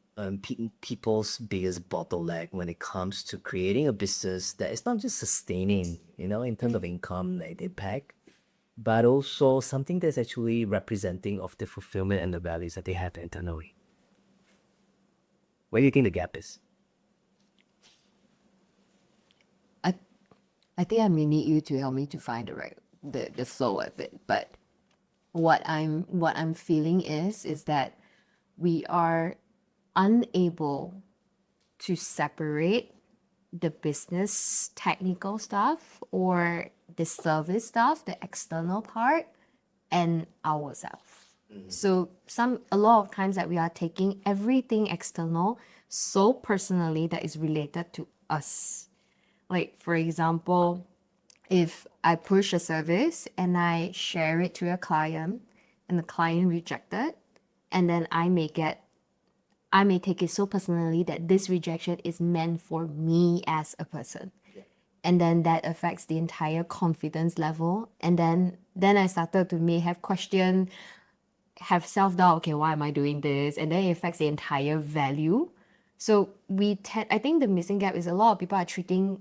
people's biggest bottleneck when it comes to creating a business that is not just sustaining, in terms of income and impact, but also something that's actually representing of the fulfillment and the values that they have internally? Where do you think the gap is? I think I may need you to help me to find the flow of it. But what I'm feeling is that we are unable to separate the business technical stuff or the service stuff, the external part, and ourselves. So a lot of times that we are taking everything external so personally that is related to us. Like for example, if I push a service and I share it to a client and the client rejected, and then I may take it so personally that this rejection is meant for me as a person. And then that affects the entire confidence level. And then I started to may have question, have self-doubt, okay, why am I doing this? And then it affects the entire value. So I think the missing gap is a lot of people are treating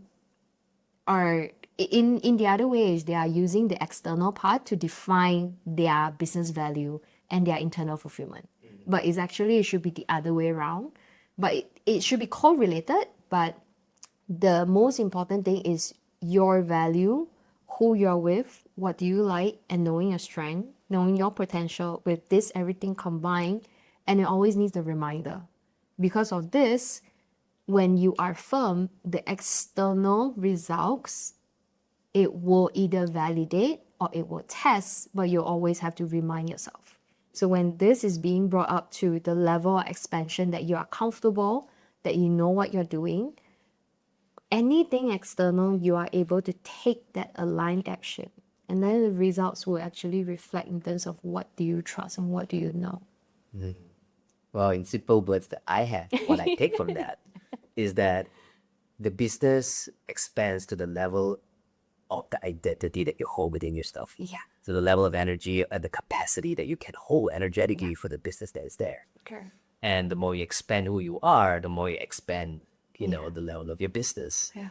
are in the other ways they are using the external part to define their business value and their internal fulfillment. But it should be the other way around. But it should be correlated, but the most important thing is your value, who you're with, what do you like, and knowing your strength, knowing your potential. With this everything combined, and it always needs a reminder. Because of this, when you are firm, the external results, it will either validate or it will test, but you always have to remind yourself. So when this is being brought up to the level of expansion that you are comfortable, that you know what you're doing, anything external, you are able to take that aligned action. And then the results will actually reflect in terms of what do you trust and what do you know. Well, in simple words that I have, what I take from that is that the business expands to the level of the identity that you hold within yourself. Yeah. So the level of energy and the capacity that you can hold energetically for the business that is there. Okay. And the more you expand who you are, the more you expand, the level of your business. Yeah.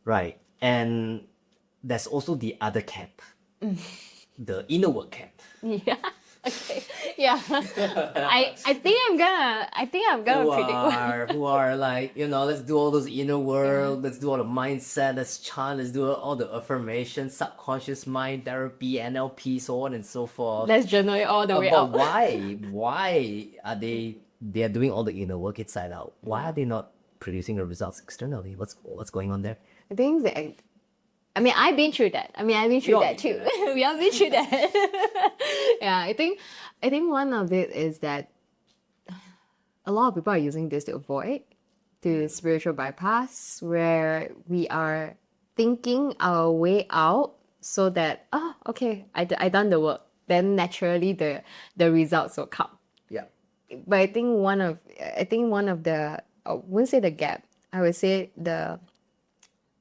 Right. And there's also the other camp, the inner work camp. Yeah. Okay. Yeah. I think I'm gonna predict Who are like, let's do all those inner work, let's do all the mindset, let's chant, let's do all the affirmation, subconscious mind therapy, NLP, so on and so forth. let's journal it all the way But out. why are they are doing all the inner work inside out? Why are they not producing the results externally? What's going on there? I think that I've been through that. I've been through that too. We have been through that. Yeah, I think one of it is that a lot of people are using this to avoid the spiritual bypass, where we are thinking our way out so that okay, I done the work, then naturally the results will come. Yeah. But I think one of the, I wouldn't say the gap, I would say the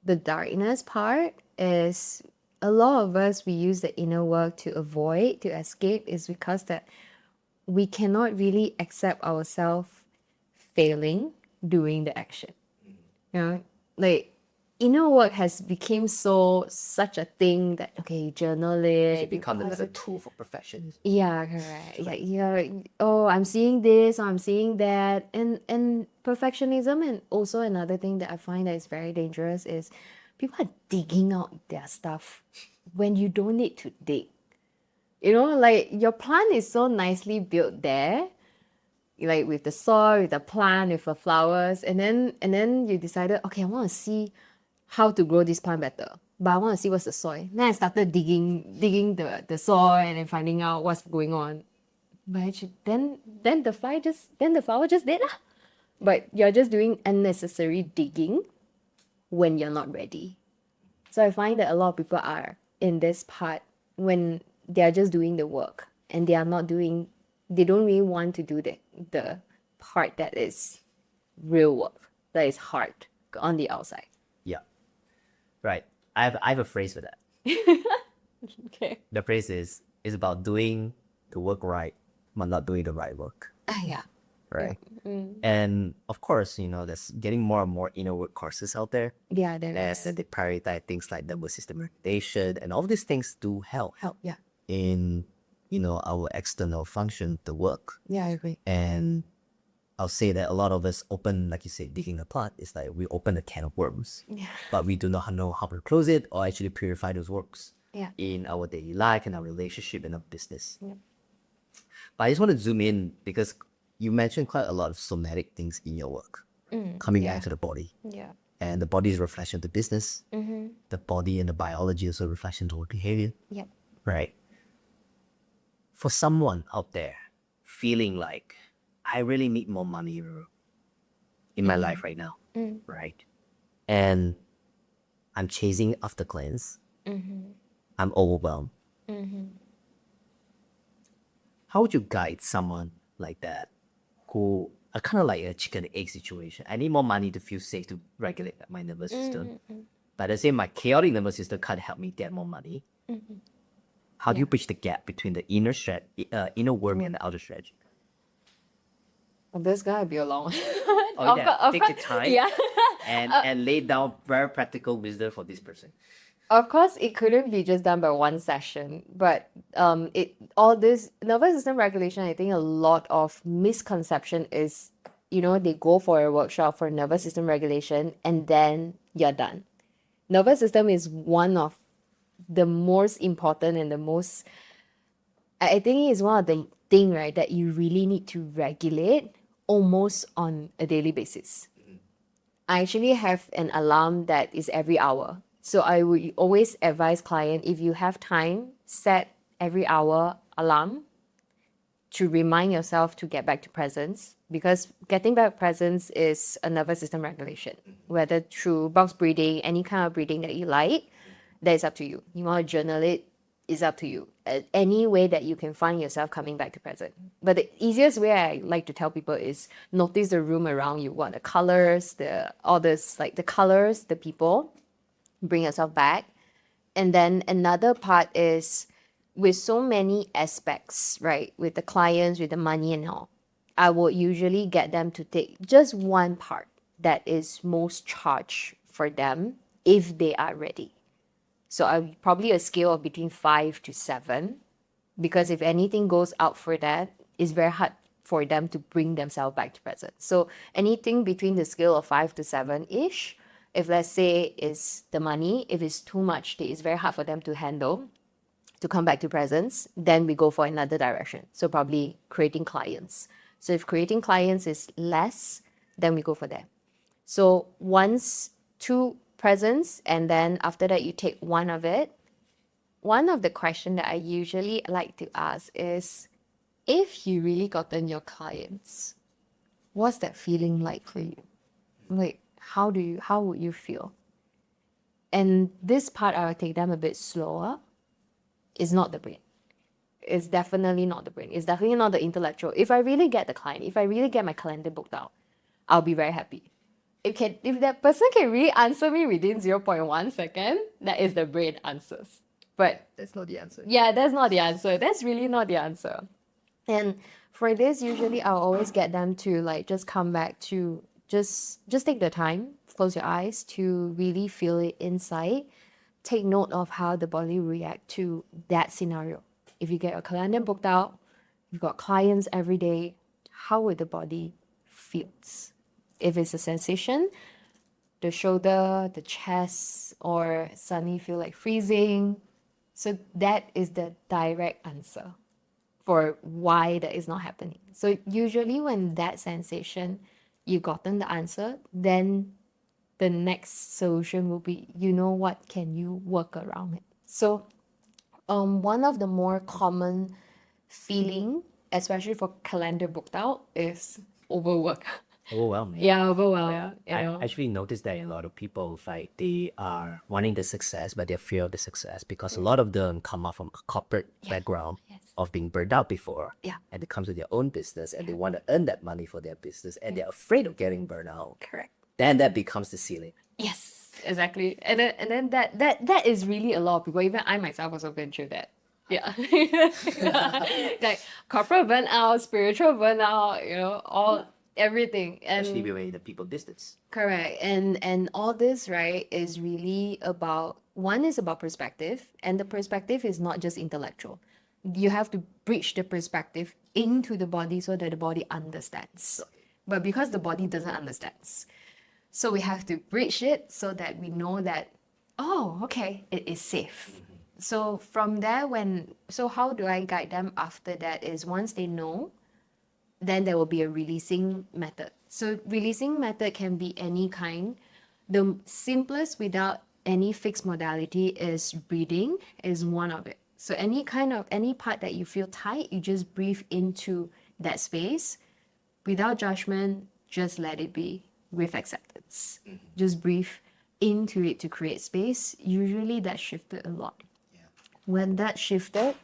darkness part is a lot of us, we use the inner work to avoid, to escape, is because that we cannot really accept ourselves failing doing the action. Like inner work has become such a thing that, okay, journal it. It becomes another tool for perfectionism. Yeah, correct. Yeah. Oh, I'm seeing this, or I'm seeing that, and perfectionism. And also another thing that I find that is very dangerous is people are digging out their stuff when you don't need to dig. Like your plant is so nicely built there, like with the soil, with the plant, with the flowers, and then you decided, okay, I want to see how to grow this plant better, but I want to see what's the soil. Then I started digging the soil and then finding out what's going on. But actually, then the flower just did lah. But you're just doing unnecessary digging when you're not ready. So I find that a lot of people are in this part when they're just doing the work and they don't really want to do the part that is real work, that is hard on the outside. Yeah. Right. I have a phrase for that. Okay. The phrase is about doing the work right, but not doing the right work, Yeah. right? Mm. And of course, there's getting more and more inner work courses out there. Yeah, there As is. they prioritize things like nervous system regulation, and all these things do help Help. Yeah. in our external function, the work. Yeah, I agree. And I'll say that a lot of us open, like you said, digging a pot. It's like we open a can of worms, Yeah. but we do not know how to close it or actually purify those worms Yeah. in our daily life, in our relationship, in our business. Yeah. But I just want to zoom in because you mentioned quite a lot of somatic things in your work, coming Yeah. back to the body. Yeah. And the body is a reflection of the business. The body and the biology is a reflection of behavior. Yep. Right. For someone out there feeling like I really need more money in my life right now, right? And I'm chasing after clients. I'm overwhelmed. How would you guide someone like that who are kind of like a chicken and egg situation? I need more money to feel safe to regulate my nervous system. But at the same, my chaotic nervous system can't help me get more money. How do you bridge the gap between the inner worm and the outer strategy? Well, this gonna be a long one. Oh, yeah. Take the time Yeah. and lay down very practical wisdom for this person. Of course, it couldn't be just done by one session, but it all this nervous system regulation. I think a lot of misconception is, they go for a workshop for nervous system regulation and then you're done. Nervous system is one of the most important and the most. I think it's one of the thing, right, that you really need to regulate almost on a daily basis. I actually have an alarm that is every hour. So I would always advise client, if you have time, set every hour alarm to remind yourself to get back to presence, because getting back presence is a nervous system regulation, whether through box breathing, any kind of breathing that you like, that is up to you. You want to journal it, is up to you. Any way that you can find yourself coming back to present. But the easiest way I like to tell people is notice the room around you, what the colors, the colors, the people, bring yourself back. And then another part is with so many aspects, right? With the clients, with the money and all, I would usually get them to take just one part that is most charged for them if they are ready. So I probably a scale of between 5 to 7, because if anything goes out for that, it's very hard for them to bring themselves back to present. So anything between the scale of 5 to 7-ish, if let's say is the money, if it's too much, it's very hard for them to handle to come back to presence, then we go for another direction. So probably creating clients. So if creating clients is less, then we go for that. So once two presents, and then after that you take one of it. One of the questions that I usually like to ask is, if you really gotten your clients, what's that feeling like for you? Like how would you feel? And this part I will take them a bit slower. It's not the brain. It's definitely not the brain. It's definitely not the intellectual. If I really get the client, if I really get my calendar booked out, I'll be very happy. If that person can really answer me within 0.1 second, that is the brain answers. But That's not the answer. yeah, that's not the answer. That's really not the answer. And for this, usually I'll always get them to like just come back to just take the time, close your eyes to really feel it inside. Take note of how the body react to that scenario. If you get a calendar booked out, you've got clients every day, how would the body feels? If it's a sensation, the shoulder, the chest, or suddenly feel like freezing. So that is the direct answer for why that is not happening. So usually when that sensation, you've gotten the answer, then the next solution will be, what can you work around it? So one of the more common feeling, especially for calendar booked out, is overwork. Overwhelming. Yeah, overwhelmed. I actually noticed that in a lot of people, like they are wanting the success, but they fear the success because a lot of them come out from a corporate background of being burned out before. Yeah. And they come to their own business and they want to earn that money for their business and they're afraid of getting burned out. Correct. Then that becomes the ceiling. Yes. exactly. And then that is really a lot of people. Even I myself also been through that. Yeah. Like corporate burnout, spiritual burnout, all everything. Especially And when we're in the people business. correct. And all this, right, is really about one is about perspective, and the perspective is not just intellectual. You have to bridge the perspective into the body so that the body understands. But because the body doesn't understand, so we have to bridge it so that we know that, oh, okay, it is safe. So from there, so how do I guide them after that is once they know, then there will be a releasing method. So releasing method can be any kind. The simplest without any fixed modality is breathing is one of it. So any part that you feel tight, you just breathe into that space without judgment, just let it be with acceptance. Just breathe into it to create space. Usually that shifted a lot. When that shifted,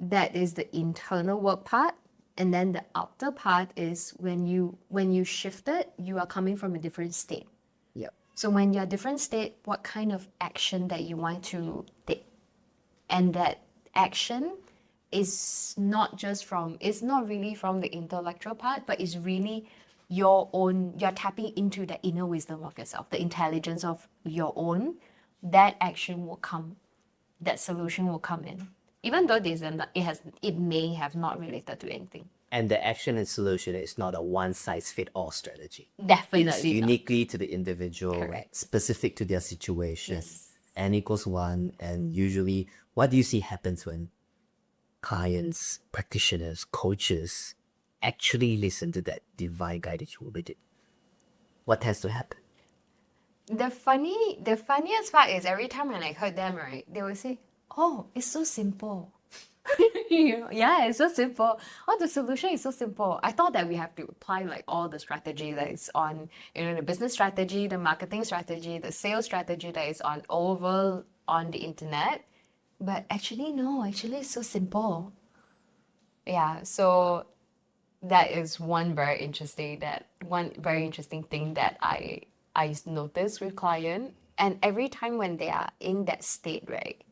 that is the internal work part. And then the outer part is when you shifted, you are coming from a different state. Yep. So when you're a different state, what kind of action that you want to take? And that action is it's not really from the intellectual part, but it's really you're tapping into the inner wisdom of yourself, the intelligence of your own. That action will come, that solution will come in. Even though it may have not related to anything. And the action and solution is not a one-size-fit-all strategy. Definitely It's not. uniquely to the individual, Correct. specific to their situation. Yes. N equals one. And usually, what do you see happens when clients, practitioners, coaches actually listen to that divine guidance you with it? What tends to happen? The funniest part is every time when I heard them, right, they will say, "Oh, it's so simple." Yeah, it's so simple. Oh, the solution is so simple. I thought that we have to apply like all the strategy that is on, the business strategy, the marketing strategy, the sales strategy that is on the internet. But actually, no, actually it's so simple. Yeah, so that is one very interesting thing that I noticed with client. And every time when they are in that state, right,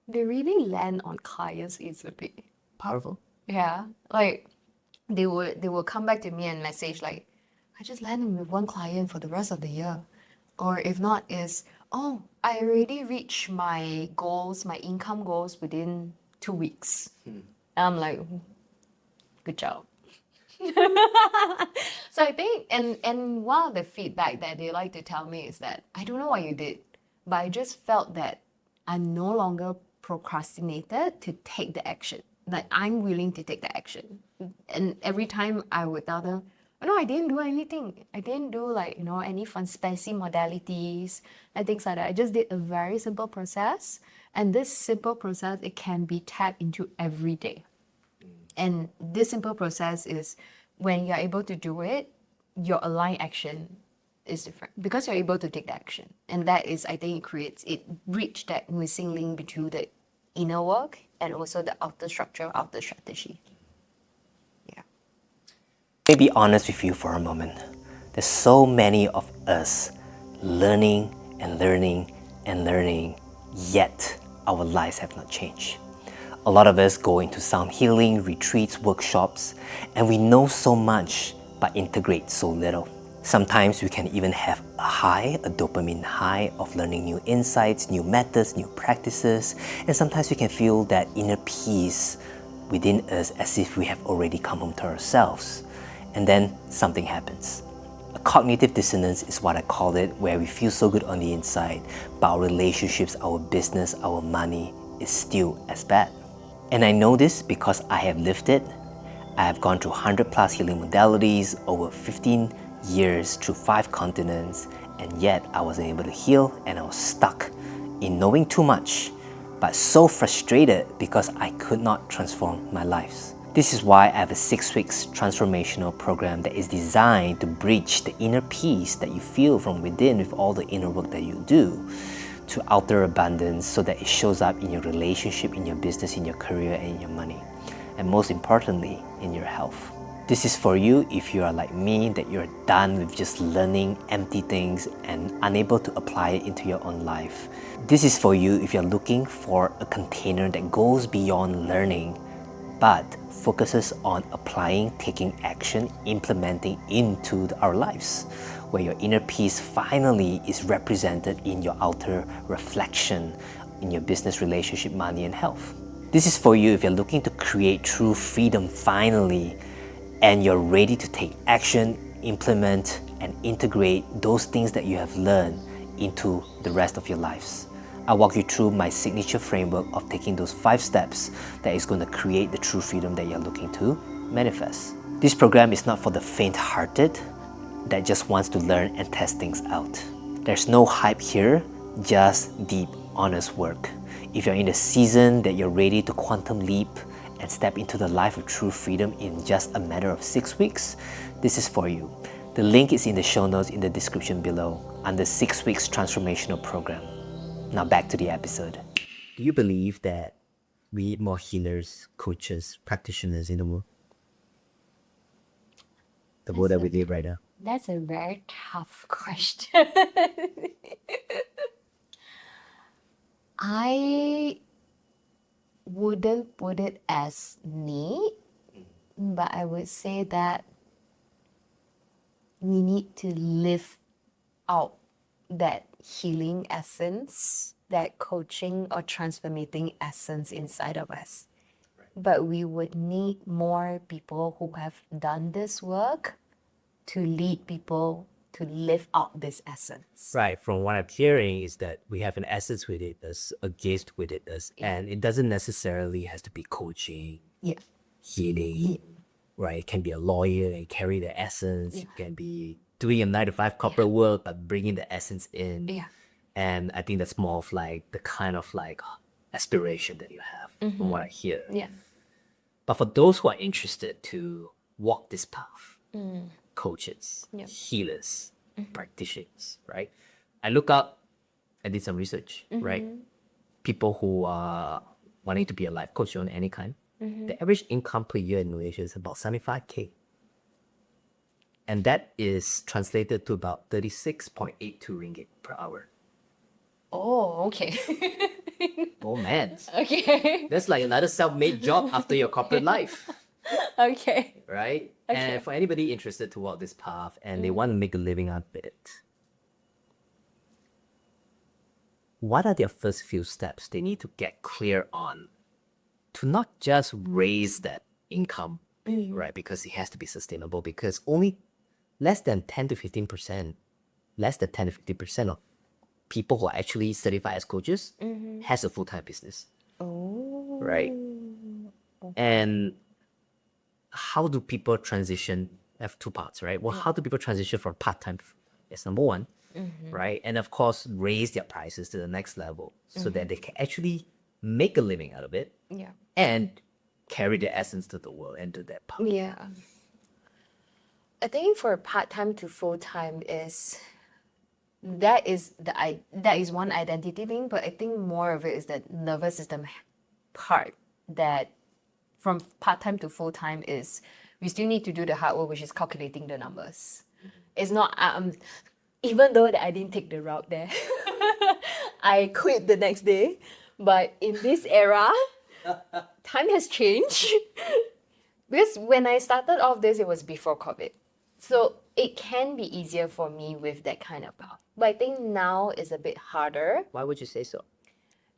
they really land on clients easily. Powerful. Yeah, like they will come back to me and message like, I just landed with one client for the rest of the year, or if not is, oh, I already reached my goals, my income goals within 2 weeks. And I'm like, good job. So I think, and one of the feedback that they like to tell me is that I don't know what you did, but I just felt that I'm no longer procrastinated to take the action. Like I'm willing to take the action. And every time I would tell them, oh, no, I didn't do anything. I didn't do like, any fancy modalities and things like that. I just did a very simple process. And this simple process, it can be tapped into every day. And this simple process is when you're able to do it, your aligned action is different because you're able to take the action. And that is, I think, it bridge that missing link between the inner work and also the outer structure, outer strategy. Yeah. Let me be honest with you for a moment. There's so many of us learning and learning and learning, yet our lives have not changed. A lot of us go into sound healing, retreats, workshops, and we know so much but integrate so little. Sometimes we can even have a dopamine high of learning new insights, new methods, new practices, and sometimes we can feel that inner peace within us as if we have already come home to ourselves. And then something happens. A cognitive dissonance is what I call it, where we feel so good on the inside, but our relationships, our business, our money is still as bad. And I know this because I have lived it. I have gone through 100 plus healing modalities over 15 years through 5 continents, and yet I wasn't able to heal, and I was stuck in knowing too much, but so frustrated because I could not transform my lives. This is why I have a 6 weeks transformational program that is designed to bridge the inner peace that you feel from within with all the inner work that you do to outer abundance, so that it shows up in your relationship, in your business, in your career, and in your money. And most importantly, in your health. This is for you if you are like me, that you're done with just learning empty things and unable to apply it into your own life. This is for you if you're looking for a container that goes beyond learning, but focuses on applying, taking action, implementing into our lives, where your inner peace finally is represented in your outer reflection, in your business, relationship, money, and health. This is for you if you're looking to create true freedom finally, and you're ready to take action, implement, and integrate those things that you have learned into the rest of your lives. I'll walk you through my signature framework of taking those 5 steps that is going to create the true freedom that you're looking to manifest. This program is not for the faint-hearted that just wants to learn and test things out. There's no hype here, just deep, honest work. If you're in the season that you're ready to quantum leap and step into the life of true freedom in just a matter of 6 weeks, this is for you. The link is in the show notes in the description below under 6 weeks transformational program. Now back to the episode. Do you believe that we need more healers, coaches, practitioners in the world? The world that we live right now. That's a very tough question. I wouldn't put it as need, but I would say that we need to live out that healing essence, that coaching or transforming essence inside of us. But we would need more people who have done this work to lead people to live out this essence. Right. From what I'm hearing is that we have an essence within us, a gift within us, and it doesn't necessarily has to be coaching, Yeah. healing, right? It can be a lawyer and carry the essence. It can be doing a 9 to 5 corporate work, but bringing the essence in. Yeah. And I think that's more of like the kind of like aspiration that you have from what I hear. Yeah. But for those who are interested to walk this path, coaches, Yeah. healers, practitioners, right? I look up and did some research, right? People who are wanting to be a life coach on any kind, the average income per year in Malaysia is about 75K. And that is translated to about 36.82 ringgit per hour. Oh, okay. Oh man, Okay. that's like another self-made job after your corporate life, Okay. right? Okay. And for anybody interested to walk this path and they want to make a living out of it, what are their first few steps they need to get clear on to not just raise that income, right? Because it has to be sustainable, because only less than 10 to 15%, less than 10 to 50% of people who are actually certified as coaches has a full-time business, Oh. right? And how do people transition? I have 2 parts, right? Well, how do people transition from part-time? That's number 1, right? And of course, raise their prices to the next level so that they can actually make a living out of it Yeah. and carry their essence to the world and to that part. Yeah. I think for part-time to full-time that is one identity thing, but I think more of it is that nervous system part that from part-time to full-time is we still need to do the hard work, which is calculating the numbers. It's not even though that I didn't take the route there, I quit the next day. But in this era, time has changed. Because when I started off this, it was before COVID. So it can be easier for me with that kind of path. But I think now is a bit harder. Why would you say so?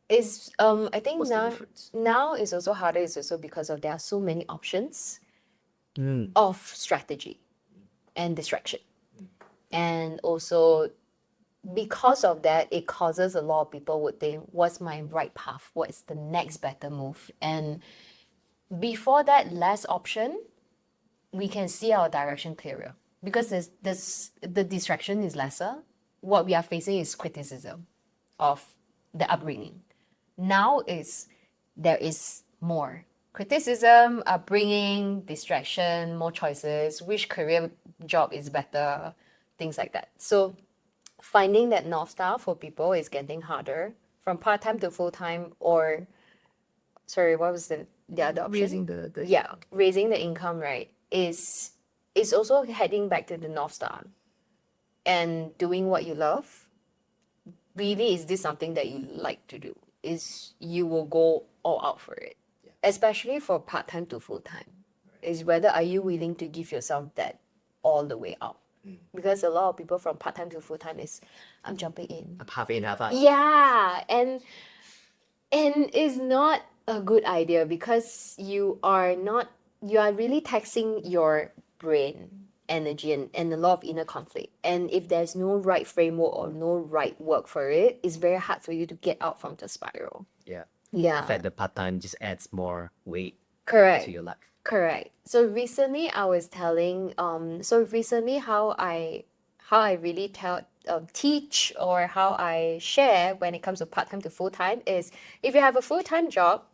Is I think What's the difference? now is also harder is also because of there are so many options of strategy and distraction. And also because of that, it causes a lot of people would think, what's my right path? What's the next better move? And before that last option, we can see our direction clearer because the distraction is lesser. What we are facing is criticism of the upbringing. Now there is more criticism, upbringing, distraction, more choices, which career job is better, things like that. So finding that North Star for people is getting harder from part-time to full-time, or sorry, what was the other option? Raising the raising the income, right? is also heading back to the North Star and doing what you love. Really, is this something that you like to do? Is you will go all out for it, especially for part-time to full-time. Is whether are you willing to give yourself that all the way out? Because a lot of people from part-time to full-time is, I'm jumping in. Half in, half out. Yeah, and it's not a good idea because you are really taxing your brain energy and a lot of inner conflict. And if there's no right framework or no right work for it, it's very hard for you to get out from the spiral. Yeah. Yeah. In fact, the part-time just adds more weight Correct. to your life. Correct. So recently I was telling how I really teach or how I share when it comes to part-time to full-time is if you have a full-time job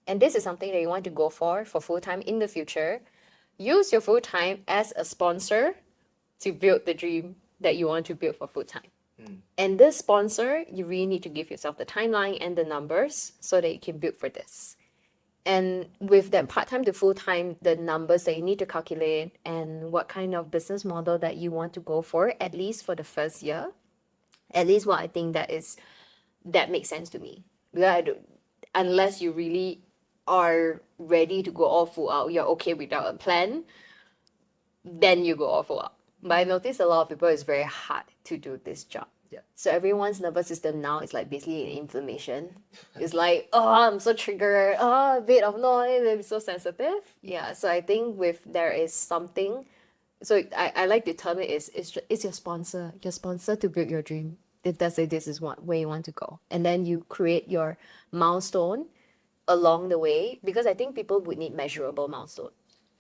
and this is something that you want to go for full-time in the future, use your full-time as a sponsor to build the dream that you want to build for full-time. And this sponsor, you really need to give yourself the timeline and the numbers so that you can build for this. And with that part-time to full-time, the numbers that you need to calculate and what kind of business model that you want to go for, at least for the first year, at least what I think that makes sense to me. Because unless you really are ready to go all full out, you're okay without a plan, then you go all full out. But I notice a lot of people, it's very hard to do this job. Yeah. So everyone's nervous system now is like basically inflammation. It's like, oh, I'm so triggered. Oh, a bit of noise. I'm so sensitive. Yeah. So I think there is something. So I like to term it it's your sponsor to build your dream. If they say this is where you want to go, and then you create your milestone along the way, because I think people would need measurable milestone.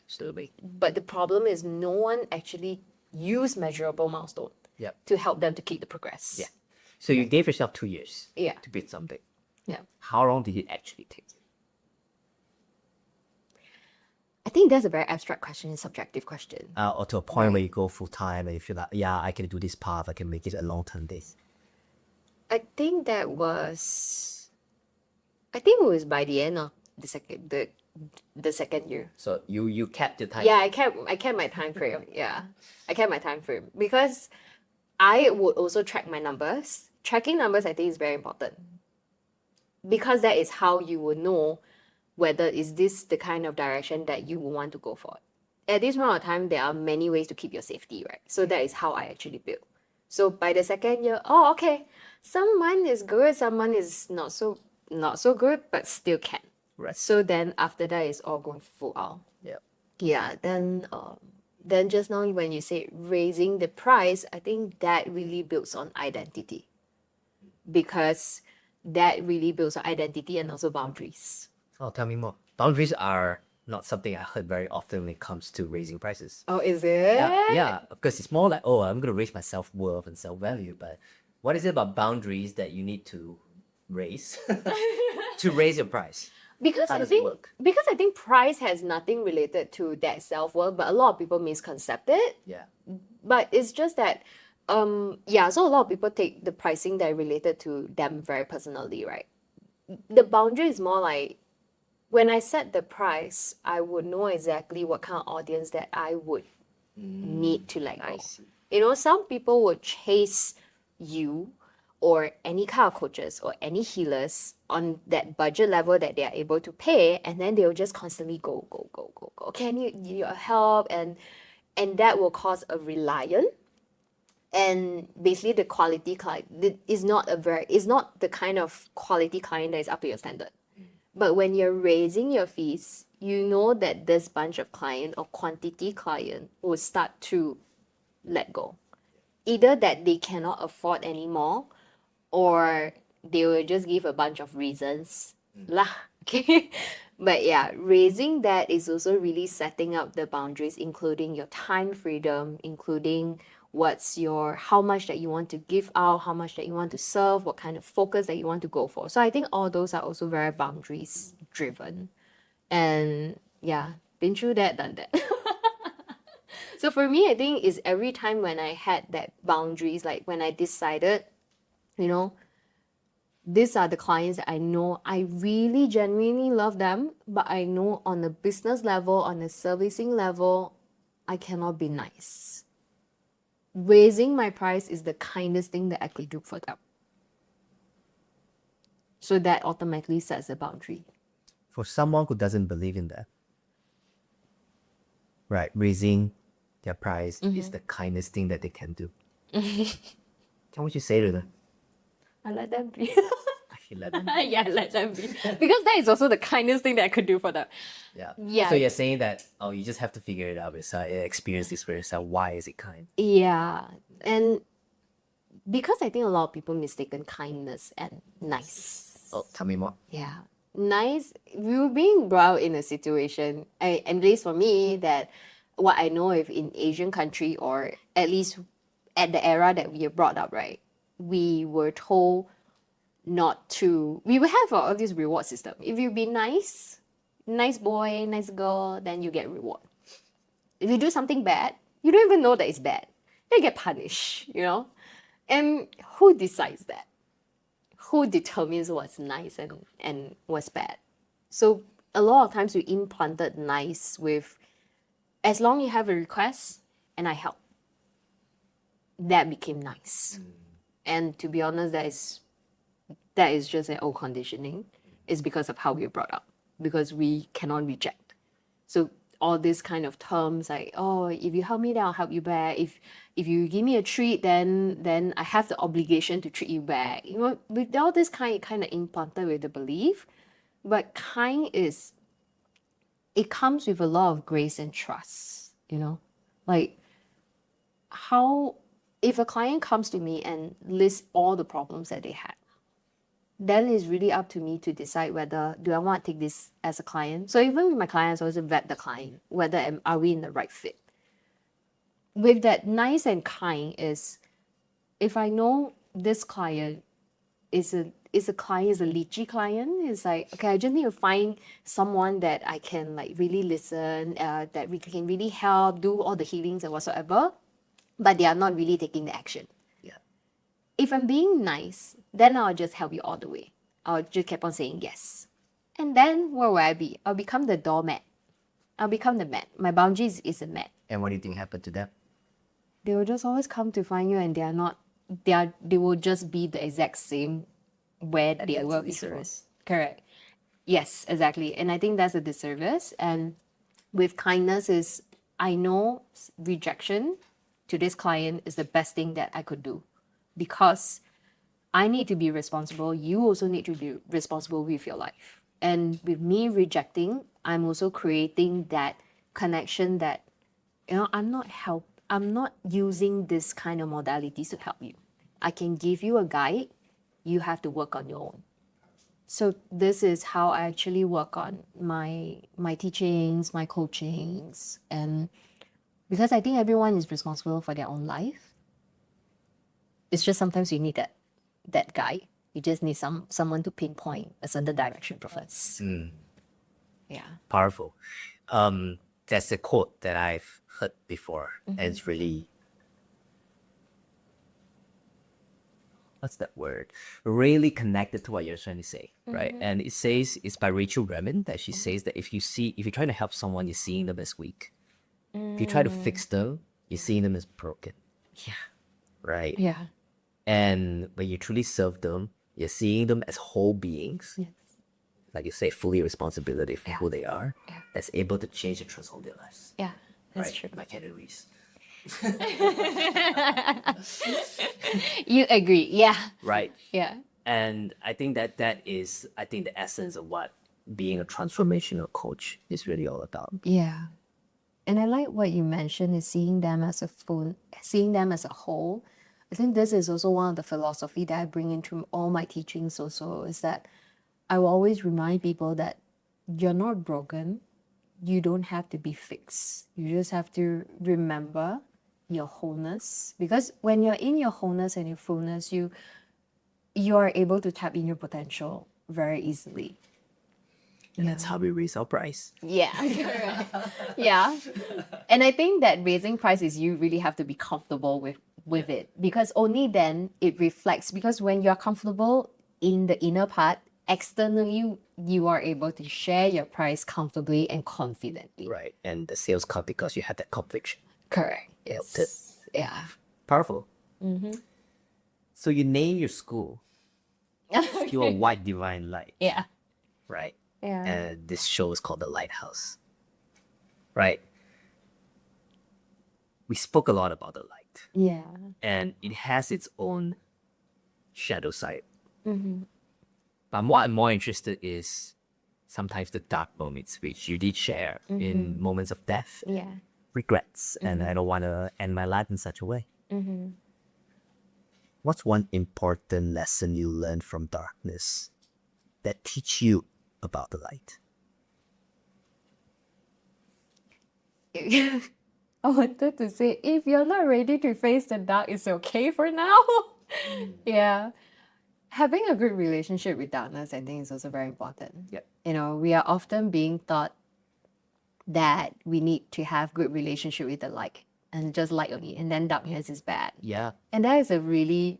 Absolutely. But the problem is no one actually use measurable milestone Yep. to help them to keep the progress. Yeah. So you gave yourself 2 years Yeah. to build something. Yeah. How long did it actually take you? I think that's a very abstract question, a subjective question. Or to a point where you go full time and you feel like, yeah, I can do this path, I can make it a long term this. I think it was by the end of the second year. So you kept the time. Yeah, I kept my time frame. Yeah, I kept my time frame because I would also track my numbers. Tracking numbers, I think, is very important because that is how you will know whether is this the kind of direction that you want to go for. At this point of time, there are many ways to keep your safety, right? So that is how I actually build. So by the second year, oh, okay, some month is good, some month is not so good, but still can. Right. So then after that, it's all going full out. Yeah. Yeah. Then just now when you say raising the price, I think that really builds on identity, because that really builds on identity and also boundaries. Oh, tell me more. Boundaries are not something I heard very often when it comes to raising prices. Oh, is it? Yeah, because it's more like, oh, I'm going to raise my self-worth and self-value. But what is it about boundaries that you need to raise to raise your price? Because How I does it think work? price has nothing related to that self-worth, but a lot of people misconcept it. Yeah. But it's just that so a lot of people take the pricing that related to them very personally, right? The boundary is more like when I set the price, I would know exactly what kind of audience that I would need to let go. I see. You know, some people would chase you or any kind of coaches or any healers on that budget level that they are able to pay, and then they'll just constantly go. Can you need your help? And that will cause a reliance. And basically the quality client is not the kind of quality client that is up to your standard. But when you're raising your fees, you know that this bunch of client or quantity client will start to let go. Either that they cannot afford anymore, or they will just give a bunch of reasons. Lah. Okay. But yeah, raising that is also really setting up the boundaries, including your time freedom, including how much that you want to give out, how much that you want to serve, what kind of focus that you want to go for. So I think all those are also very boundaries driven. And yeah, been through that, done that. So for me, I think is every time when I had that boundaries, like when I decided, you know, these are the clients that I know I really genuinely love them, but I know on a business level, on a servicing level, I cannot be nice. Raising my price is the kindest thing that I could do for them. So that automatically sets a boundary. For someone who doesn't believe in that, right, raising their price is the kindest thing that they can do. What would you say to them? I let them be. You let them. Yeah, let them be. Because that is also the kindest thing that I could do for them. Yeah. Yeah. So you're saying that, oh, you just have to figure it out yourself, experience this for yourself. Why is it kind? Yeah. And because I think a lot of people mistaken kindness and nice. Oh, tell me more. Yeah. Nice. We were being brought up in a situation, and at least for me, that what I know of in Asian country, or at least at the era that we are brought up, right? We were told not to, we will have all this reward system. If you be nice, nice boy, nice girl, then you get reward. If you do something bad, you don't even know that it's bad. You get punished, you know? And who decides that? Who determines what's nice and what's bad? So a lot of times we implanted nice with, as long as you have a request and I help. That became nice. And to be honest, that is just an old conditioning. It's because of how we were brought up. Because we cannot reject. So all these kind of terms like, oh, if you help me, then I'll help you back. If you give me a treat, then I have the obligation to treat you back. You know, with all this kind of implanted with the belief. But kind is, it comes with a lot of grace and trust, you know? Like how, if a client comes to me and lists all the problems that they had, then it's really up to me to decide whether do I want to take this as a client. So even with my clients, I always vet the client, whether are we in the right fit. With that nice and kind is, if I know this client is a leechy client, it's like, okay, I just need to find someone that I can like really listen, that we can really help, do all the healings and whatsoever, but they are not really taking the action. If I'm being nice, then I'll just help you all the way. I'll just keep on saying yes. And then where will I be? I'll become the doormat. I'll become the mat. My boundaries is a mat. And what do you think happened to them? They will just always come to find you and they will just be the exact same where they were before. Correct. Yes, exactly. And I think that's a disservice. And with kindness is, I know rejection to this client is the best thing that I could do. Because I need to be responsible. You also need to be responsible with your life. And with me rejecting, I'm also creating that connection that, you know, I'm not using this kind of modalities to help you. I can give you a guide. You have to work on your own. So this is how I actually work on my teachings, my coachings, and because I think everyone is responsible for their own life. It's just sometimes you need that guide. You just need someone to pinpoint a certain direction for us. Yeah. Powerful. That's a quote that I've heard before, and it's really, what's that word? Really connected to what you're trying to say, right? And it says, it's by Rachel Remen, that she says that if you're trying to help someone, you're seeing them as weak. If you try to fix them, you're seeing them as broken. Yeah. Right? Yeah. And when you truly serve them, you're seeing them as whole beings. Yes. Like you say, fully responsibility for who they are. Yeah. That's able to change and transform their lives. Yeah. That's Right? true. Like categories. You agree. Yeah. Right. Yeah. And I think that is the essence of what being a transformational coach is really all about. Yeah. And I like what you mentioned is seeing them as seeing them as a whole. I think this is also one of the philosophy that I bring into all my teachings also, is that I will always remind people that you're not broken. You don't have to be fixed. You just have to remember your wholeness. Because when you're in your wholeness and your fullness, you are able to tap in your potential very easily. And that's how we raise our price. Yeah. Yeah. And I think that raising price is you really have to be comfortable with it, because only then it reflects, because when you're comfortable in the inner part, externally you are able to share your price comfortably and confidently. Right. And the sales come because you had that conviction. Correct. Built Yes. Yeah. Powerful. So you name your school Your White Divine Light. Yeah. Right. Yeah. And this show is called The Lighthouse. Right. We spoke a lot about the light. Yeah. And it has its own shadow side. But what I'm more interested is sometimes the dark moments which you did share in moments of death, Yeah. regrets, and I don't want to end my life in such a way. What's one important lesson you learned from darkness that teach you about the light? I wanted to say, if you're not ready to face the dark, it's okay for now. Yeah. Having a good relationship with darkness, I think, is also very important. Yep. You know, we are often being taught that we need to have good relationship with the light and just light only, and then darkness is bad. Yeah. And that is a really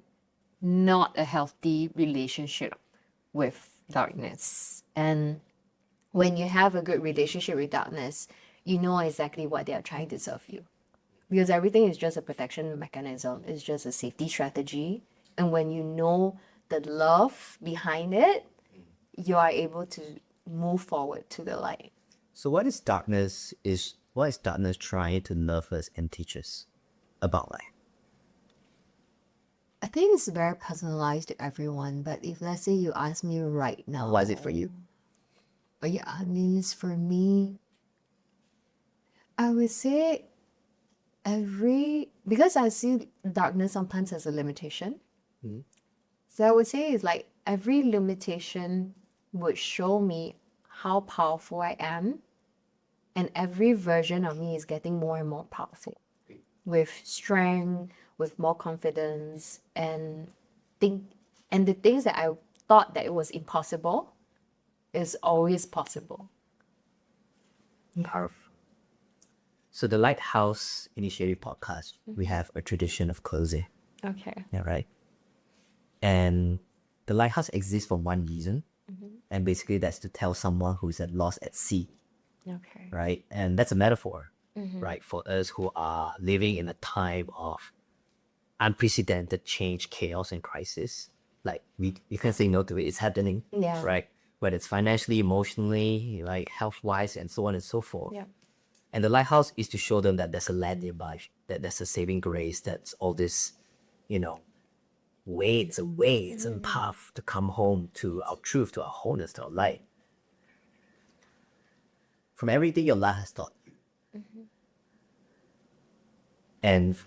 not a healthy relationship with darkness. And when you have a good relationship with darkness, you know exactly what they are trying to serve you. Because everything is just a protection mechanism, it's just a safety strategy. And when you know the love behind it, you are able to move forward to the light. So what is darkness trying to nerve us and teach us about light? I think it's very personalized to everyone, but if let's say you ask me right now, What is it for you? yeah, I mean, it's for me, I would say because I see darkness sometimes as a limitation. So I would say it's like every limitation would show me how powerful I am, and every version of me is getting more and more powerful with strength, with more confidence, and the things that I thought that it was impossible is always possible. Powerful. So the Lighthouse Initiative podcast, we have a tradition of closing. Okay. Yeah, right. And the lighthouse exists for one reason. And basically that's to tell someone who's at lost at sea. Okay. Right? And that's a metaphor, right? For us who are living in a time of unprecedented change, chaos, and crisis. Like you can't say no to it. It's happening. Yeah. Right? Whether it's financially, emotionally, like health-wise, and so on and so forth. Yeah. And the lighthouse is to show them that there's a land nearby, that there's a saving grace, that's all this, ways and path to come home to our truth, to our wholeness, to our light. From everything your life has taught you. And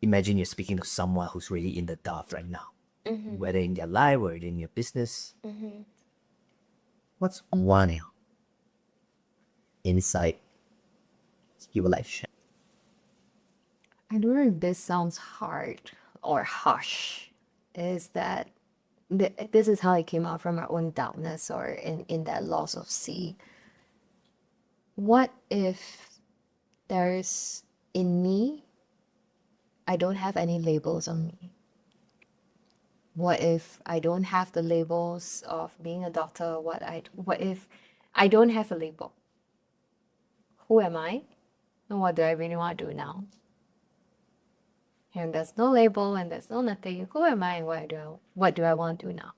imagine you're speaking to someone who's really in the dark right now, whether in their life or in your business. What's one insight you would like to share? I don't know if this sounds hard or harsh. Is that this is how I came out from my own darkness or in that loss of sea. What if there's in me, I don't have any labels on me? What if I don't have the labels of being a doctor? What if I don't have a label? Who am I? And what do I really want to do now? And there's no label and there's no nothing. Who am I and what do I want to do now?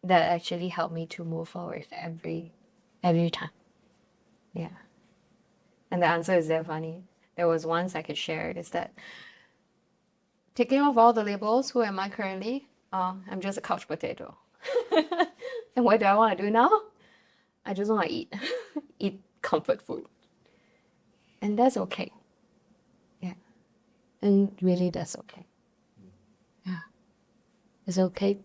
That actually helped me to move forward every time. Yeah. And the answer is very funny. There was once I could share it, is that taking off all the labels, who am I currently? I'm just a couch potato. And what do I want to do now? I just want to eat. Eat comfort food. And that's okay. Yeah. And really, that's okay. Yeah. It's okay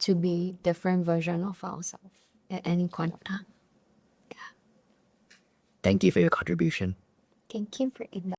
to be different version of ourselves at any point of time. Thank you for your contribution. Thank you for inviting.